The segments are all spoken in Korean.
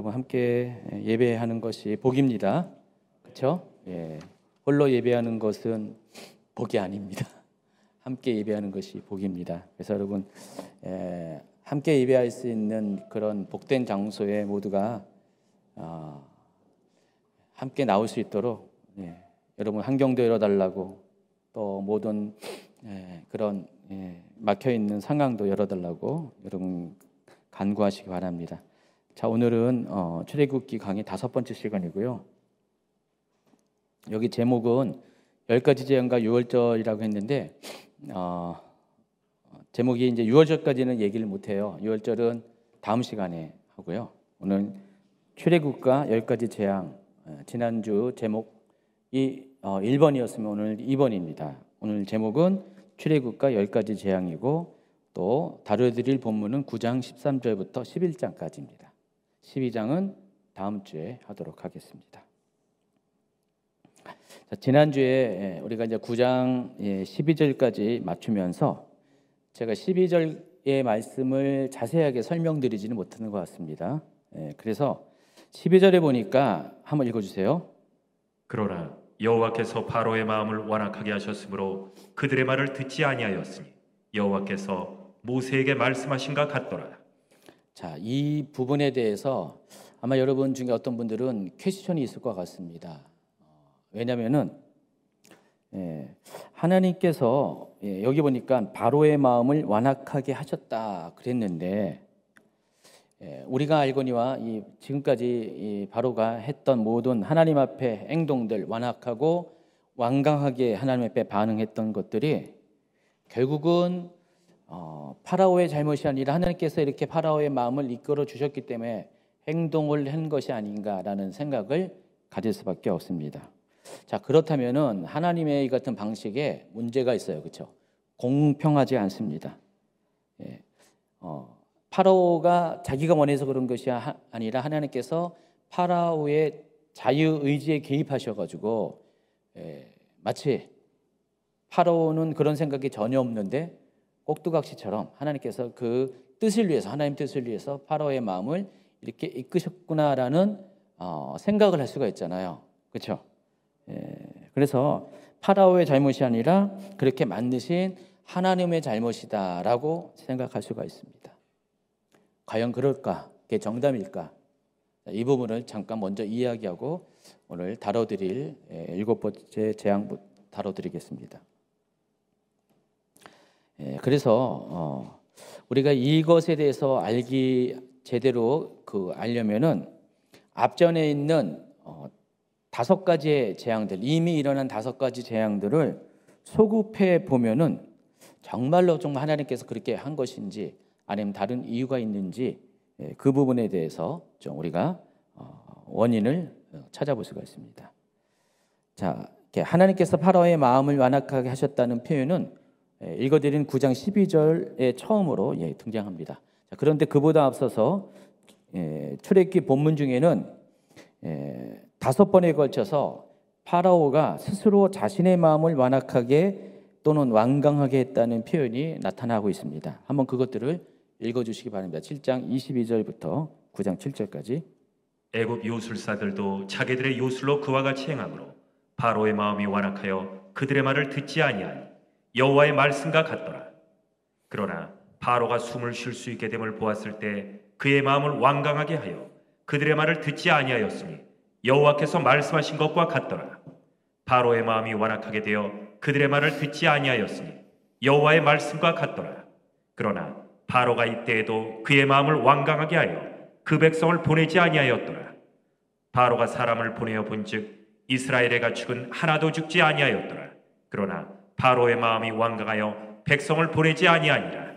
여러분 함께 예배하는 것이 복입니다. 그렇죠? 예. 홀로 예배하는 것은 복이 아닙니다. 함께 예배하는 것이 복입니다. 그래서 여러분 함께 예배할 수 있는 그런 복된 장소에 모두가 함께 나올 수 있도록 여러분 환경도 열어달라고, 또 모든 그런 막혀 있는 상황도 열어달라고 여러분 간구하시기 바랍니다. 자, 오늘은 출애굽기 강의 5번째 시간이고요. 여기 제목은 10가지 재앙과 유월절이라고 했는데 제목이 이제 유월절까지는 얘기를 못해요. 유월절은 다음 시간에 하고요. 오늘 출애굽과 10가지 재앙, 지난주 제목이 1번이었으면 오늘 2번입니다. 오늘 제목은 출애굽과 10가지 재앙이고, 또 다뤄드릴 본문은 9장 13절부터 11장까지입니다. 12장은 다음 주에 하도록 하겠습니다. 자, 지난주에 우리가 이제 9장 12절까지 맞추면서 제가 12절의 말씀을 자세하게 설명드리지는 못하는 것 같습니다. 그래서 12절에 보니까 한번 읽어주세요. 그러나 여호와께서 바로의 마음을 완악하게 하셨으므로 그들의 말을 듣지 아니하였으니 여호와께서 모세에게 말씀하신가 같더라. 자, 이 부분에 대해서 아마 여러분 중에 어떤 분들은 퀘스천이 있을 것 같습니다. 왜냐하면은 하나님께서 여기 보니까 바로의 마음을 완악하게 하셨다 그랬는데, 우리가 알거니와 지금까지 이 바로가 했던 모든 하나님 앞에 행동들, 완악하고 완강하게 하나님 앞에 반응했던 것들이 결국은 파라오의 잘못이 아니라 하나님께서 이렇게 파라오의 마음을 이끌어 주셨기 때문에 행동을 한 것이 아닌가라는 생각을 가질 수밖에 없습니다. 자, 그렇다면은 하나님의 이 같은 방식에 문제가 있어요. 그렇죠? 공평하지 않습니다. 파라오가 자기가 원해서 그런 것이 아니라 하나님께서 파라오의 자유의지에 개입하셔가지고 마치 파라오는 그런 생각이 전혀 없는데 꼭두각시처럼 하나님께서 그 뜻을 위해서, 하나님 뜻을 위해서 파라오의 마음을 이렇게 이끄셨구나라는 생각을 할 수가 있잖아요. 그렇죠? 그래서 파라오의 잘못이 아니라 그렇게 만드신 하나님의 잘못이다라고 생각할 수가 있습니다. 과연 그럴까? 그게 정답일까? 이 부분을 잠깐 먼저 이야기하고 오늘 다뤄드릴 7번째 재앙 다뤄드리겠습니다. 그래서 우리가 이것에 대해서 제대로 알려면은 앞전에 있는 5가지의 재앙들, 이미 일어난 5가지 재앙들을 소급해 보면은 정말로 정말 하나님께서 그렇게 한 것인지 아니면 다른 이유가 있는지 그 부분에 대해서 좀 우리가 원인을 찾아볼 수가 있습니다. 자, 하나님께서 파라오의 마음을 완악하게 하셨다는 표현은 읽어드린 9장 12절에 처음으로 등장합니다. 자, 그런데 그보다 앞서서 출애굽기 본문 중에는 5번에 걸쳐서 파라오가 스스로 자신의 마음을 완악하게 또는 완강하게 했다는 표현이 나타나고 있습니다. 한번 그것들을 읽어주시기 바랍니다. 7장 22절부터 9장 7절까지. 애굽 요술사들도 자기들의 요술로 그와 같이 행함으로 바로의 마음이 완악하여 그들의 말을 듣지 아니하니 여호와의 말씀과 같더라. 그러나 바로가 숨을 쉴 수 있게 됨을 보았을 때 그의 마음을 완강하게 하여 그들의 말을 듣지 아니하였으니 여호와께서 말씀하신 것과 같더라. 바로의 마음이 완악하게 되어 그들의 말을 듣지 아니하였으니 여호와의 말씀과 같더라. 그러나 바로가 이때에도 그의 마음을 완강하게 하여 그 백성을 보내지 아니하였더라. 바로가 사람을 보내어 본즉 이스라엘의 가축은 하나도 죽지 아니하였더라. 그러나 바로의 마음이 완강하여 백성을 보내지 아니하니라.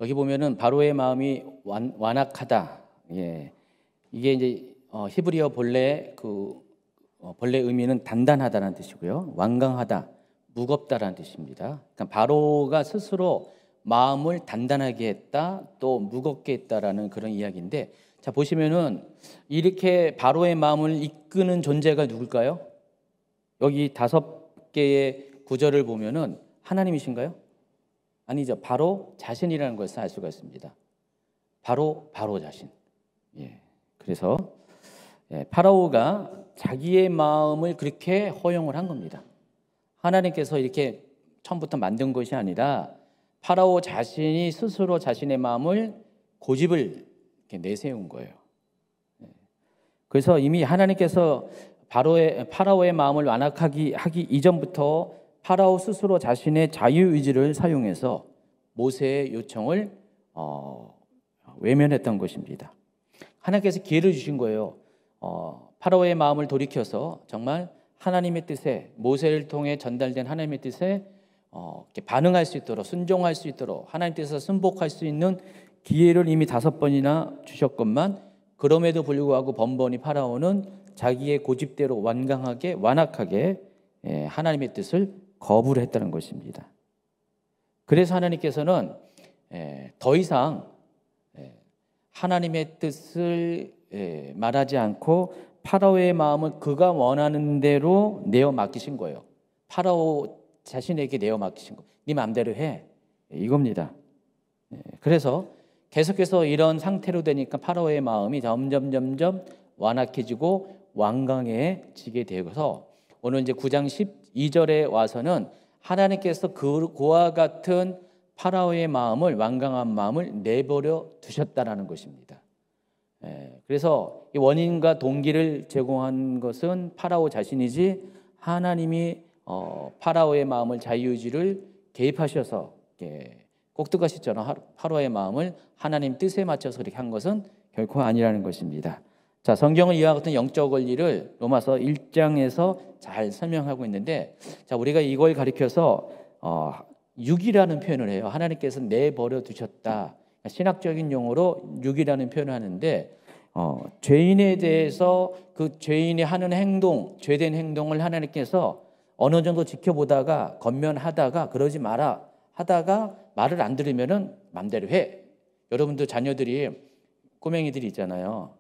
여기 보면은 바로의 마음이 완악하다. 이게 이제 히브리어 본래 본래 의미는 단단하다는 뜻이고요. 완강하다, 무겁다라는 뜻입니다. 그러니까 바로가 스스로 마음을 단단하게 했다, 또 무겁게 했다라는 그런 이야기인데, 자, 보시면은 이렇게 바로의 마음을 이끄는 존재가 누굴까요? 여기 5개의 구절을 보면은 하나님이신가요? 아니죠. 바로 자신이라는 것을 알 수가 있습니다. 바로 자신. 그래서 파라오가 자기의 마음을 그렇게 허용을 한 겁니다. 하나님께서 이렇게 처음부터 만든 것이 아니라 파라오 자신이 스스로 자신의 마음을 고집을 이렇게 내세운 거예요. 그래서 이미 하나님께서 파라오의 마음을 완악하기 하기 이전부터 파라오 스스로 자신의 자유의지를 사용해서 모세의 요청을 외면했던 것입니다. 하나님께서 기회를 주신 거예요. 파라오의 마음을 돌이켜서 정말 하나님의 뜻에, 모세를 통해 전달된 하나님의 뜻에 이렇게 반응할 수 있도록, 순종할 수 있도록, 하나님 뜻에서 순복할 수 있는 기회를 이미 5번이나 주셨건만, 그럼에도 불구하고 번번이 파라오는 자기의 고집대로 완악하게 하나님의 뜻을 거부를 했다는 것입니다. 그래서 하나님께서는 더 이상 하나님의 뜻을 말하지 않고 파라오의 마음을 그가 원하는 대로 내어 맡기신 거예요. 파라오 자신에게 내어 맡기신 거. 네 마음대로 해. 이겁니다. 그래서 계속해서 이런 상태로 되니까 파라오의 마음이 점점 완악해지고 완강해지게 되어서 오늘 이제 9장 12절에 와서는 하나님께서 그와 같은 파라오의 마음을, 완강한 마음을 내버려 두셨다라는 것입니다. 그래서 이 원인과 동기를 제공한 것은 파라오 자신이지, 하나님이 파라오의 마음을, 자유의지를 개입하셔서 꼭두가시처럼 파라오의 마음을 하나님 뜻에 맞춰서 그렇게 한 것은 결코 아니라는 것입니다. 자, 성경은 이와 같은 영적 원리를 로마서 1장에서 잘 설명하고 있는데, 자, 우리가 이걸 가리켜서 육이라는 표현을 해요. 하나님께서 내버려 두셨다. 신학적인 용어로 육이라는 표현을 하는데, 죄인에 대해서 그 죄인이 하는 행동, 죄된 행동을 하나님께서 어느 정도 지켜보다가 건면하다가 그러지 마라 하다가 말을 안 들으면은 맘대로 해. 여러분들 자녀들이, 꼬맹이들이 있잖아요.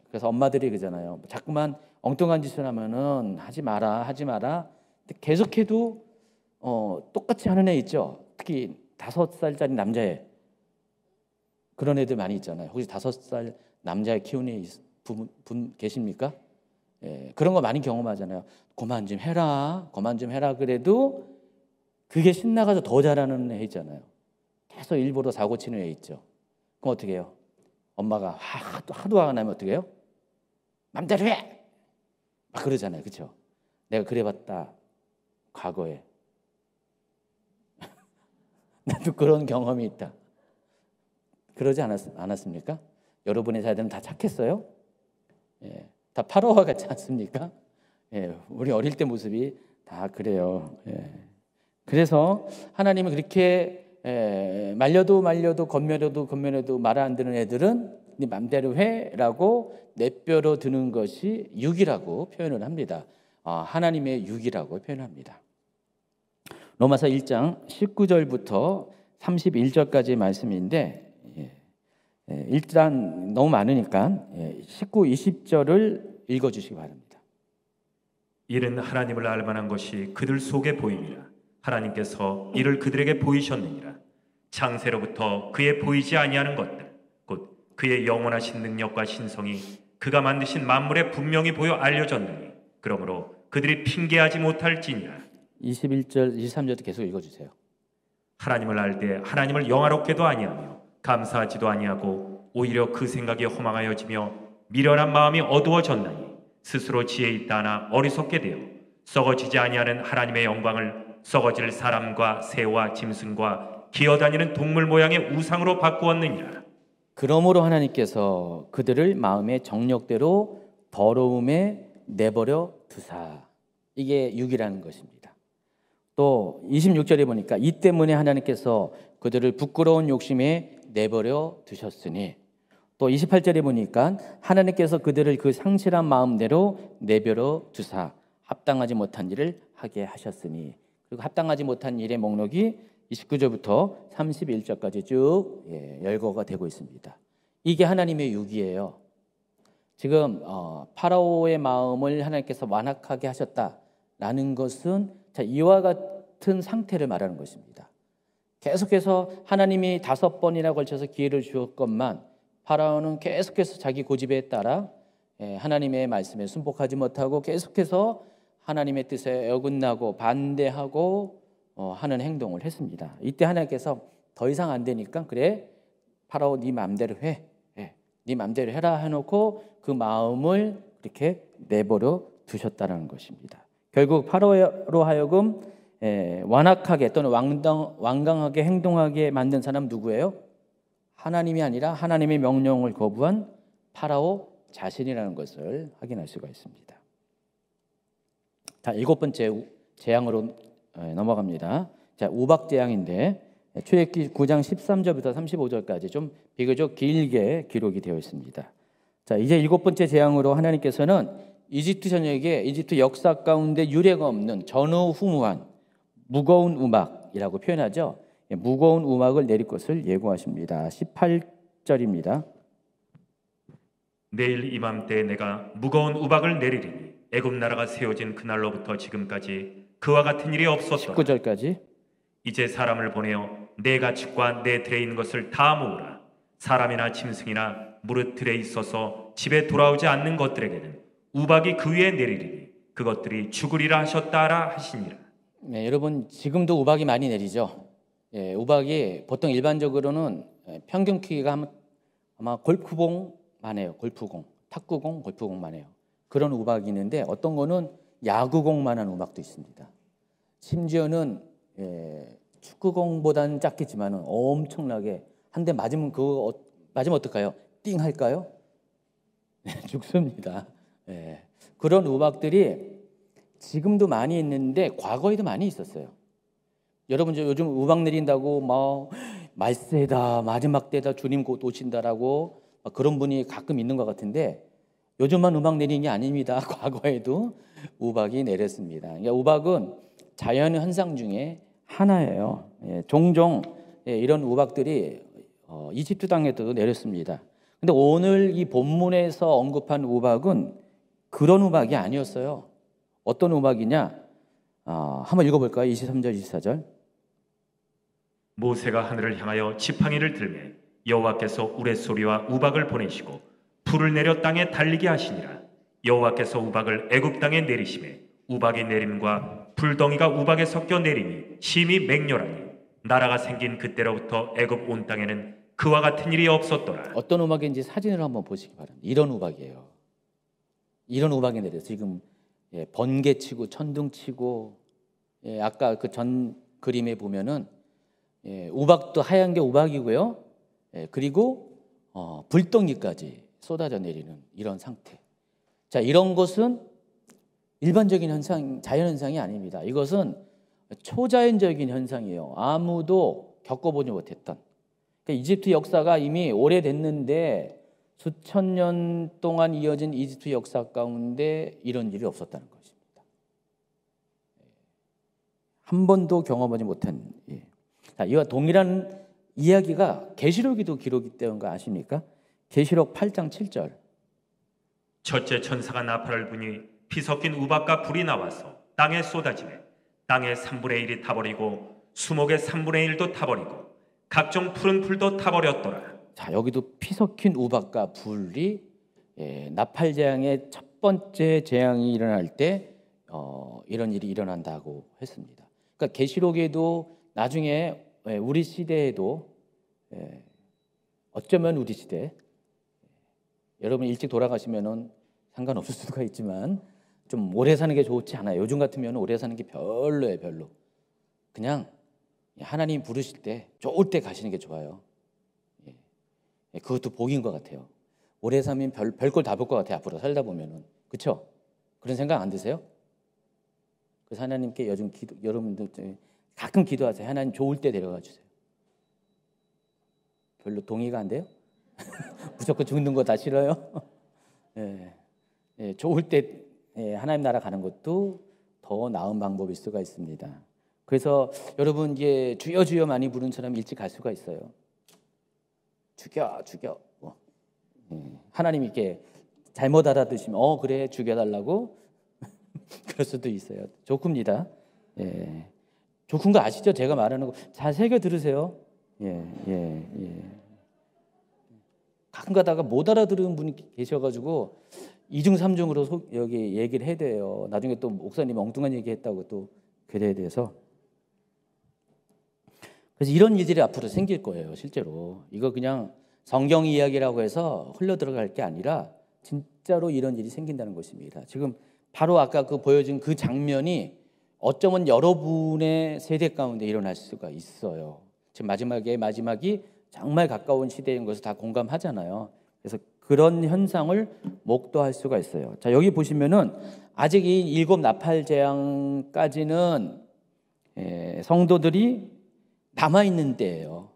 그래서 엄마들이 그러잖아요. 자꾸만 엉뚱한 짓을 하면은 하지 마라. 근데 계속해도 똑같이 하는 애 있죠. 특히 5살짜리 남자애, 그런 애들 많이 있잖아요. 혹시 5살 남자애 키우는 분 계십니까? 그런 거 많이 경험하잖아요. 그만 좀 해라 그래도 그게 신나가서 더 잘하는 애 있잖아요. 계속 일부러 사고 치는 애 있죠. 그럼 어떻게 해요? 엄마가 하도 화가 나면 어떻게 해요? 맘대로 해! 막 그러잖아요. 그렇죠? 내가 그래봤다, 과거에. 나도 그런 경험이 있다. 그러지 않았습니까? 여러분의 자녀들은 다 착했어요? 다 파라오와 같지 않습니까? 우리 어릴 때 모습이 다 그래요. 그래서 하나님은 그렇게 말려도 건면해도 말 안 듣는 애들은 네 맘대로 해라고 내버려 두는 것이 육이라고 표현을 합니다. 하나님의 육이라고 표현합니다. 로마서 1장 19절부터 31절까지 말씀인데, 일단 너무 많으니까 19, 20절을 읽어주시기 바랍니다. 이는 하나님을 알만한 것이 그들 속에 보임이라. 하나님께서 이를 그들에게 보이셨느니라. 창세로부터 그의 보이지 아니하는 것들, 곧 그의 영원하신 능력과 신성이 그가 만드신 만물에 분명히 보여 알려졌느니, 그러므로 그들이 핑계하지 못할지니라. 21절, 23절도 계속 읽어주세요. 하나님을 알되 하나님을 영화롭게도 아니하며 감사하지도 아니하고 오히려 그 생각이 허망하여지며 미련한 마음이 어두워졌나니, 스스로 지혜 있다 하나 어리석게 되어 썩어지지 아니하는 하나님의 영광을 썩어질 사람과 새와 짐승과 기어다니는 동물 모양의 우상으로 바꾸었느니라. 그러므로 하나님께서 그들을 마음의 정욕대로 더러움에 내버려 두사. 이게 육이라는 것입니다. 또 26절에 보니까 이 때문에 하나님께서 그들을 부끄러운 욕심에 내버려 두셨으니, 또 28절에 보니까 하나님께서 그들을 그 상실한 마음대로 내버려 두사 합당하지 못한 일을 하게 하셨으니, 그리고 합당하지 못한 일의 목록이 29절부터 31절까지 쭉 열거가 되고 있습니다. 이게 하나님의 육이에요. 지금 파라오의 마음을 하나님께서 완악하게 하셨다라는 것은 이와 같은 상태를 말하는 것입니다. 계속해서 하나님이 5번이나 걸쳐서 기회를 주었건만 파라오는 계속해서 자기 고집에 따라 하나님의 말씀에 순복하지 못하고 계속해서 하나님의 뜻에 어긋나고 반대하고 하는 행동을 했습니다. 이때 하나님께서 더 이상 안 되니까 그래 파라오 네 마음대로 해, 네 마음대로 해라 해놓고 그 마음을 그렇게 내버려 두셨다는 것입니다. 결국 파라오로 하여금 완악하게 또는 완강하게 행동하게 만든 사람 누구예요? 하나님이 아니라 하나님의 명령을 거부한 파라오 자신이라는 것을 확인할 수가 있습니다. 자, 7번째 재앙으로 넘어갑니다. 자, 우박 재앙인데 출애굽기 9장 13절부터 35절까지 좀 비교적 길게 기록이 되어 있습니다. 자, 이제 7번째 재앙으로 하나님께서는 이집트 전역에 이집트 역사 가운데 유례가 없는 전후후무한 무거운 우박이라고 표현하죠. 무거운 우박을 내릴 것을 예고하십니다. 18절입니다. 내일 이맘때 내가 무거운 우박을 내리리니 애굽 나라가 세워진 그날로부터 지금까지 그와 같은 일이 없었더라. 19절까지. 이제 사람을 보내어 내 가축과 내 들에 있는 것을 다 모으라. 사람이나 짐승이나 무릇 들에 있어서 집에 돌아오지 않는 것들에게는 우박이 그 위에 내리리니 그것들이 죽으리라 하셨다라 하시니라. 네, 여러분 지금도 우박이 많이 내리죠. 우박이 보통 일반적으로는 평균 크기가 아마 골프공만 해요. 골프공, 탁구공, 골프공만 해요. 그런 우박이 있는데 어떤 거는 야구공만한 우박도 있습니다. 심지어는 축구공보다는 작겠지만 엄청나게 한 대 맞으면 맞으면 어떨까요? 띵 할까요? 죽습니다. 그런 우박들이 지금도 많이 있는데 과거에도 많이 있었어요. 여러분 요즘 우박 내린다고 막 말세다 마지막 때다 주님 곧 오신다라고 그런 분이 가끔 있는 것 같은데 요즘만 우박 내리는 게 아닙니다. 과거에도 우박이 내렸습니다. 그러니까 우박은 자연 현상 중에 하나예요. 종종 이런 우박들이 이집트 땅에도 내렸습니다. 근데 오늘 이 본문에서 언급한 우박은 그런 우박이 아니었어요. 어떤 우박이냐? 한번 읽어볼까요? 23절, 24절. 모세가 하늘을 향하여 지팡이를 들매 여호와께서 우레소리와 우박을 보내시고 불을 내려 땅에 달리게 하시니라. 여호와께서 우박을 애굽 땅에 내리심에 우박이 내림과 불덩이가 우박에 섞여 내림이 심히 맹렬하니 나라가 생긴 그때로부터 애굽 온 땅에는 그와 같은 일이 없었더라. 어떤 우박인지 사진을 한번 보시기 바랍니다. 이런 우박이에요. 이런 우박이 내려서 지금 번개치고 천둥치고 아까 그 전 그림에 보면은 우박도 하얀 게 우박이고요. 그리고 불덩이까지 쏟아져 내리는 이런 상태. 자, 이런 것은 일반적인 현상, 자연 현상이 아닙니다. 이것은 초자연적인 현상이에요. 아무도 겪어보지 못했던. 그러니까 이집트 역사가 이미 오래됐는데 수천 년 동안 이어진 이집트 역사 가운데 이런 일이 없었다는 것입니다. 한 번도 경험하지 못한. 자, 이와 동일한 이야기가 계시록에도 기록이 되는 거 아십니까? 계시록 8장 7절. 첫째 천사가 나팔을 부니 피 섞인 우박과 불이 나와서 땅에 쏟아지매 땅의 3분의 1이 타버리고 수목의 3분의 1도 타버리고 각종 푸른 풀도 타버렸더라. 자, 여기도 피 섞인 우박과 불이 나팔 재앙의 첫 번째 재앙이 일어날 때 이런 일이 일어난다고 했습니다. 그러니까 계시록에도 나중에 우리 시대에도 어쩌면 우리 시대 여러분 일찍 돌아가시면은 상관없을 수가 있지만 좀 오래 사는 게 좋지 않아요. 요즘 같으면 오래 사는 게 별로예요, 별로. 그냥 하나님 부르실 때 좋을 때 가시는 게 좋아요. 그것도 복인 것 같아요. 오래 살면 별걸 다 볼 것 같아요. 앞으로 살다 보면은. 그렇죠? 그런 생각 안 드세요? 그래서 하나님께 요즘 여러분들 가끔 기도하세요. 하나님 좋을 때 데려가 주세요. 별로 동의가 안 돼요? 무조건 죽는 거 다 싫어요? 좋을 때 하나님 나라 가는 것도 더 나은 방법일 수가 있습니다. 그래서 여러분 이제 주여 주여 많이 부르는 사람 일찍 갈 수가 있어요. 죽여. 하나님 이렇게 잘못 알아듣으시면 그래 죽여달라고 그럴 수도 있어요. 조크입니다. 조크인 거 아시죠? 제가 말하는 거 잘 새겨 들으세요. 가끔 가다가 못 알아들은 분이 계셔가지고 이중 삼중으로 여기 얘기를 해야 돼요. 나중에 또 목사님이 엉뚱한 얘기했다고 또 그래야 돼서. 그래서 이런 일들이 앞으로 생길 거예요. 실제로 이거 그냥 성경 이야기라고 해서 흘러 들어갈 게 아니라 진짜로 이런 일이 생긴다는 것입니다. 지금 바로 아까 그 보여준 그 장면이 어쩌면 여러분의 세대 가운데 일어날 수가 있어요. 지금 마지막이 정말 가까운 시대인 것을 다 공감하잖아요. 그래서 그런 현상을 목도할 수가 있어요. 자, 여기 보시면은 아직 이 일곱 나팔 재앙까지는 성도들이 남아 있는 때예요.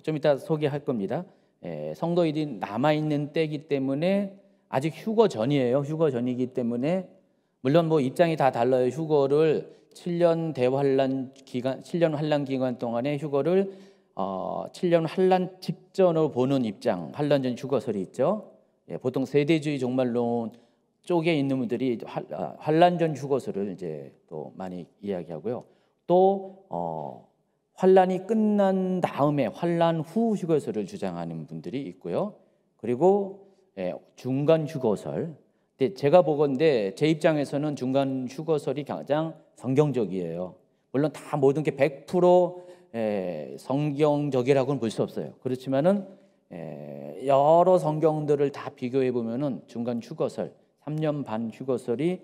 좀 이따 소개할 겁니다. 성도들이 남아 있는 때이기 때문에 아직 휴거 전이에요. 휴거 전이기 때문에 물론 뭐 입장이 다 달라요. 휴거를 7년 대환란 기간, 7년 환란 기간 동안에 휴거를 7년 환란 직전으로 보는 입장, 환란 전 휴거설이 있죠. 보통 세대주의 종말론 쪽에 있는 분들이 환란 전 휴거설을 이제 또 많이 이야기하고요. 또 환란이 끝난 다음에 환란 후 휴거설을 주장하는 분들이 있고요. 그리고 중간 휴거설. 근데 제가 보건데 제 입장에서는 중간 휴거설이 가장 성경적이에요. 물론 다 모든 게 100% 성경적이라고는 볼 수 없어요. 그렇지만은 여러 성경들을 다 비교해 보면은 중간 휴거설, 3년 반 휴거설이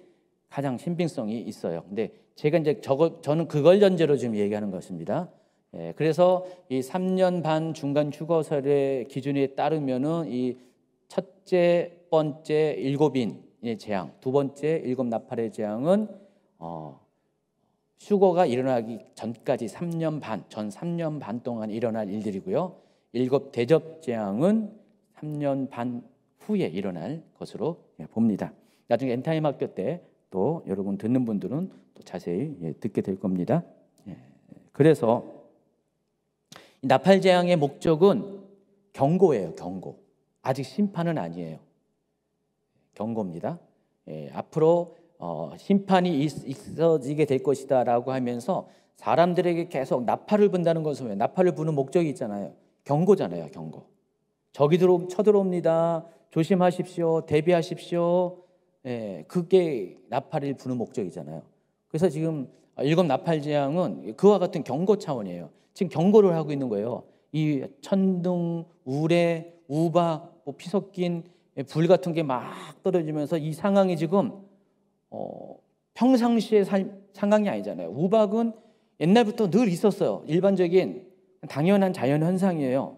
가장 신빙성이 있어요. 근데 제가 이제 저는 그걸 전제로 지금 얘기하는 것입니다. 그래서 이 3년 반 중간 휴거설의 기준에 따르면은 이 첫째, 번째 일곱인의 재앙, 두 번째 일곱 나팔의 재앙은 휴거가 일어나기 전까지 3년 반, 전 3년 반 동안 일어날 일들이고요. 일곱 대접 재앙은 3년 반 후에 일어날 것으로 봅니다. 나중에 엔타임 학교 때 또 여러분 듣는 분들은 또 자세히 듣게 될 겁니다. 그래서 나팔 재앙의 목적은 경고예요. 경고. 아직 심판은 아니에요. 경고입니다. 앞으로 심판이 있어지게 될 것이다라고 하면서 사람들에게 계속 나팔을 분다는 것은 왜? 나팔을 부는 목적이 있잖아요. 경고잖아요. 경고. 적이 쳐들어옵니다. 조심하십시오. 대비하십시오. 그게 나팔을 부는 목적이잖아요. 그래서 지금 일곱 나팔 재앙은 그와 같은 경고 차원이에요. 지금 경고를 하고 있는 거예요. 이 천둥, 우레, 우박, 피 섞인 불 같은 게 막 떨어지면서 이 상황이 지금 평상시의 상황이 아니잖아요. 우박은 옛날부터 늘 있었어요. 일반적인 당연한 자연 현상이에요.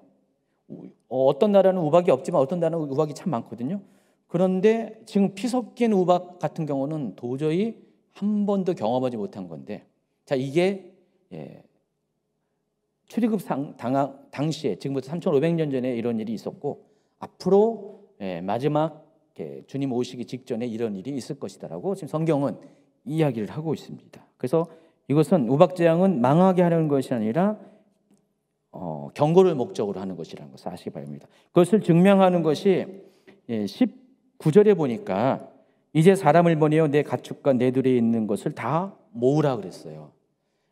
어떤 나라는 우박이 없지만 어떤 나라는 우박이 참 많거든요. 그런데 지금 피 섞인 우박 같은 경우는 도저히 한 번도 경험하지 못한 건데, 자, 이게 출애굽 당시에 지금부터 3,500년 전에 이런 일이 있었고 앞으로 마지막 주님 오시기 직전에 이런 일이 있을 것이다라고 지금 성경은 이야기를 하고 있습니다. 그래서 이것은 우박재앙은 망하게 하려는 것이 아니라 경고를 목적으로 하는 것이라는 것을 아시기 바랍니다. 그것을 증명하는 것이 19절에 보니까 이제 사람을 보내어 내 가축과 내 들에 있는 것을 다 모으라 그랬어요.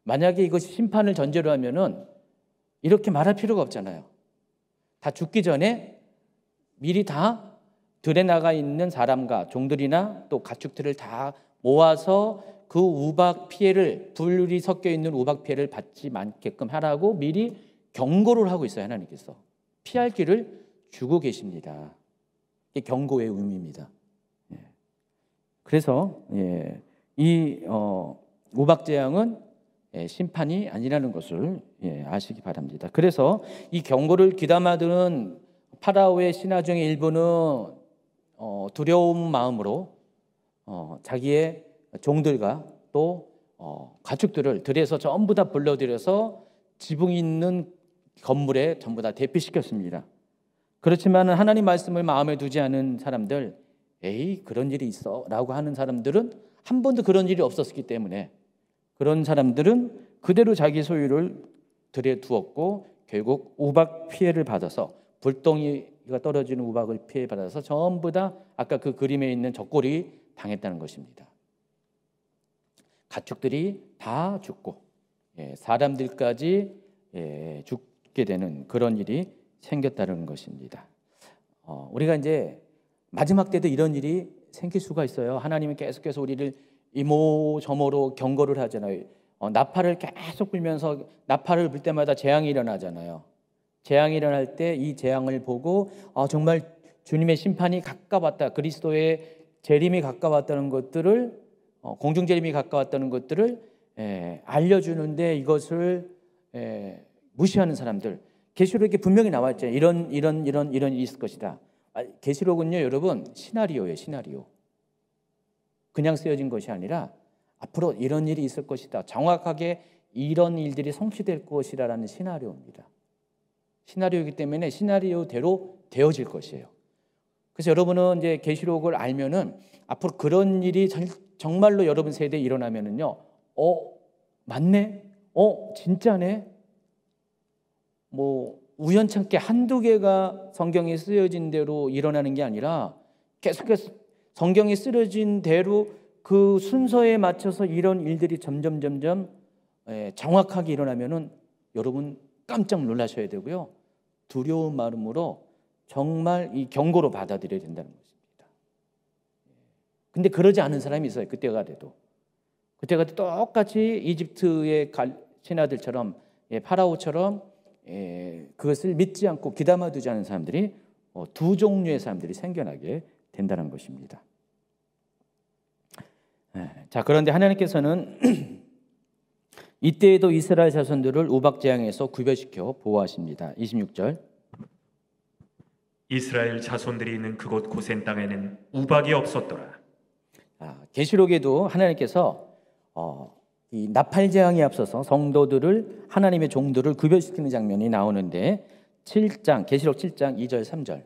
만약에 이것이 심판을 전제로 하면은 이렇게 말할 필요가 없잖아요. 다 죽기 전에 미리 다 들에 나가 있는 사람과 종들이나 또 가축들을 다 모아서 그 우박 피해를, 불이 섞여 있는 우박 피해를 받지 않게끔 하라고 미리 경고를 하고 있어요. 하나님께서 피할 길을 주고 계십니다. 이게 경고의 의미입니다. 그래서 이 우박 재앙은 심판이 아니라는 것을 아시기 바랍니다. 그래서 이 경고를 귀담아 들은 파라오의 신하 중의 일부는 두려운 마음으로 자기의 종들과 또 가축들을 들에서 전부 다 불러들여서 지붕 있는 건물에 전부 다 대피시켰습니다. 그렇지만 하나님 말씀을 마음에 두지 않은 사람들, 에이 그런 일이 있어 라고 하는 사람들은 한 번도 그런 일이 없었기 때문에 그런 사람들은 그대로 자기 소유를 들에 두었고 결국 우박 피해를 받아서 불덩이가 떨어지는 우박을 피해 받아서 전부 다 아까 그 그림에 있는 적골이 당했다는 것입니다. 가축들이 다 죽고 사람들까지 죽게 되는 그런 일이 생겼다는 것입니다. 우리가 이제 마지막 때도 이런 일이 생길 수가 있어요. 하나님은 계속해서 우리를 이모저모로 경고를 하잖아요. 나팔을 계속 불면서 나팔을 불 때마다 재앙이 일어나잖아요. 재앙이 일어날 때 이 재앙을 보고 정말 주님의 심판이 가까웠다, 그리스도의 재림이 가까웠다는 것들을, 공중 재림이 가까웠다는 것들을 알려주는데 이것을 무시하는 사람들, 계시록에 분명히 나와 있잖아요. 이런 일이 있을 것이다. 계시록은요, 여러분, 시나리오예요, 시나리오. 그냥 쓰여진 것이 아니라 앞으로 이런 일이 있을 것이다, 정확하게 이런 일들이 성취될 것이라는 시나리오입니다. 시나리오이기 때문에 시나리오대로 되어질 것이에요. 그래서 여러분은 이제 계시록을 알면은 앞으로 그런 일이 정말로 여러분 세대에 일어나면은요, 맞네, 진짜네, 뭐 우연찮게 한두 개가 성경에 쓰여진 대로 일어나는 게 아니라 계속해서 성경이 쓰여진 대로 그 순서에 맞춰서 이런 일들이 점점 정확하게 일어나면은 여러분 깜짝 놀라셔야 되고요, 두려운 마음으로 정말 이 경고로 받아들여야 된다는 것입니다. 근데 그러지 않은 사람이 있어요. 그때가 돼도 똑같이 이집트의 신하들처럼, 파라오처럼 그것을 믿지 않고 귀담아 두지 않은 사람들이 두 종류의 사람들이 생겨나게 된다는 것입니다. 자, 그런데 하나님께서는 이때에도 이스라엘 자손들을 우박 재앙에서 구별시켜 보호하십니다. 26절. 이스라엘 자손들이 있는 그곳 고센 땅에는 우박이 없었더라. 계시록에도 하나님께서 이 나팔 재앙에 앞서서 성도들을, 하나님의 종들을 구별시키는 장면이 나오는데, 7장, 계시록 7장 2절 3절.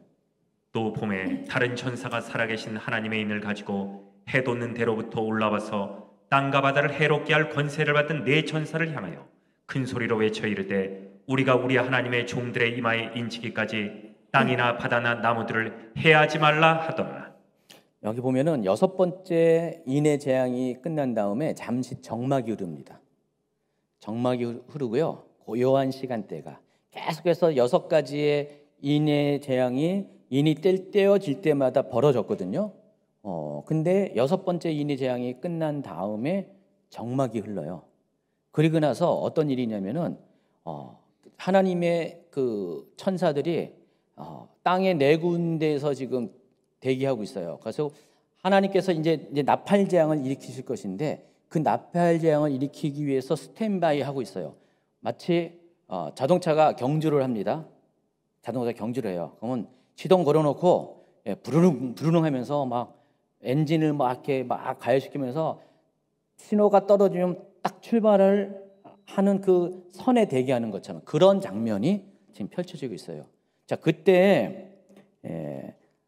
또 봄에 다른 천사가 살아계신 하나님의 인을 가지고 해 돋는 데로부터 올라와서 땅과 바다를 해롭게 할 권세를 받은 네 천사를 향하여 큰 소리로 외쳐 이르되, 우리가 우리 하나님의 종들의 이마에 인치기까지 땅이나 바다나 나무들을 해하지 말라 하더라. 여기 보면은 6번째 인의 재앙이 끝난 다음에 잠시 정막이 흐릅니다. 정막이 흐르고요, 고요한 시간대가 계속해서 6가지의 인의 재앙이 인이 떼어질 때마다 벌어졌거든요. 근데 6번째 인의 재앙이 끝난 다음에 정막이 흘러요. 그리고 나서 어떤 일이 있냐면은 하나님의 그 천사들이 땅의 4군데에서 지금 대기하고 있어요. 그래서 하나님께서 이제 나팔 재앙을 일으키실 것인데, 그 나팔 재앙을 일으키기 위해서 스탠바이 하고 있어요. 마치 자동차가 경주를 합니다. 자동차 경주를 해요. 그러면 시동 걸어놓고 부르릉 하면서 막 엔진을 막 이렇게 막 가열시키면서 신호가 떨어지면 딱 출발을 하는 그 선에 대기하는 것처럼 그런 장면이 지금 펼쳐지고 있어요. 자, 그때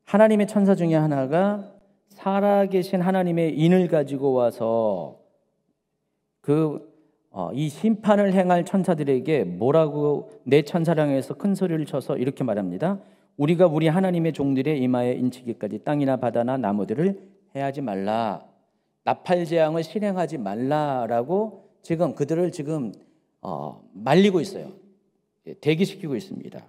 하나님의 천사 중에 하나가 살아계신 하나님의 인을 가지고 와서 이 심판을 행할 천사들에게 뭐라고, 내 천사를 향해서 큰 소리를 쳐서 이렇게 말합니다. 우리가 우리 하나님의 종들의 이마에 인치기까지 땅이나 바다나 나무들을 해하지 말라, 나팔 재앙을 실행하지 말라라고 지금 그들을 지금 말리고 있어요. 대기시키고 있습니다.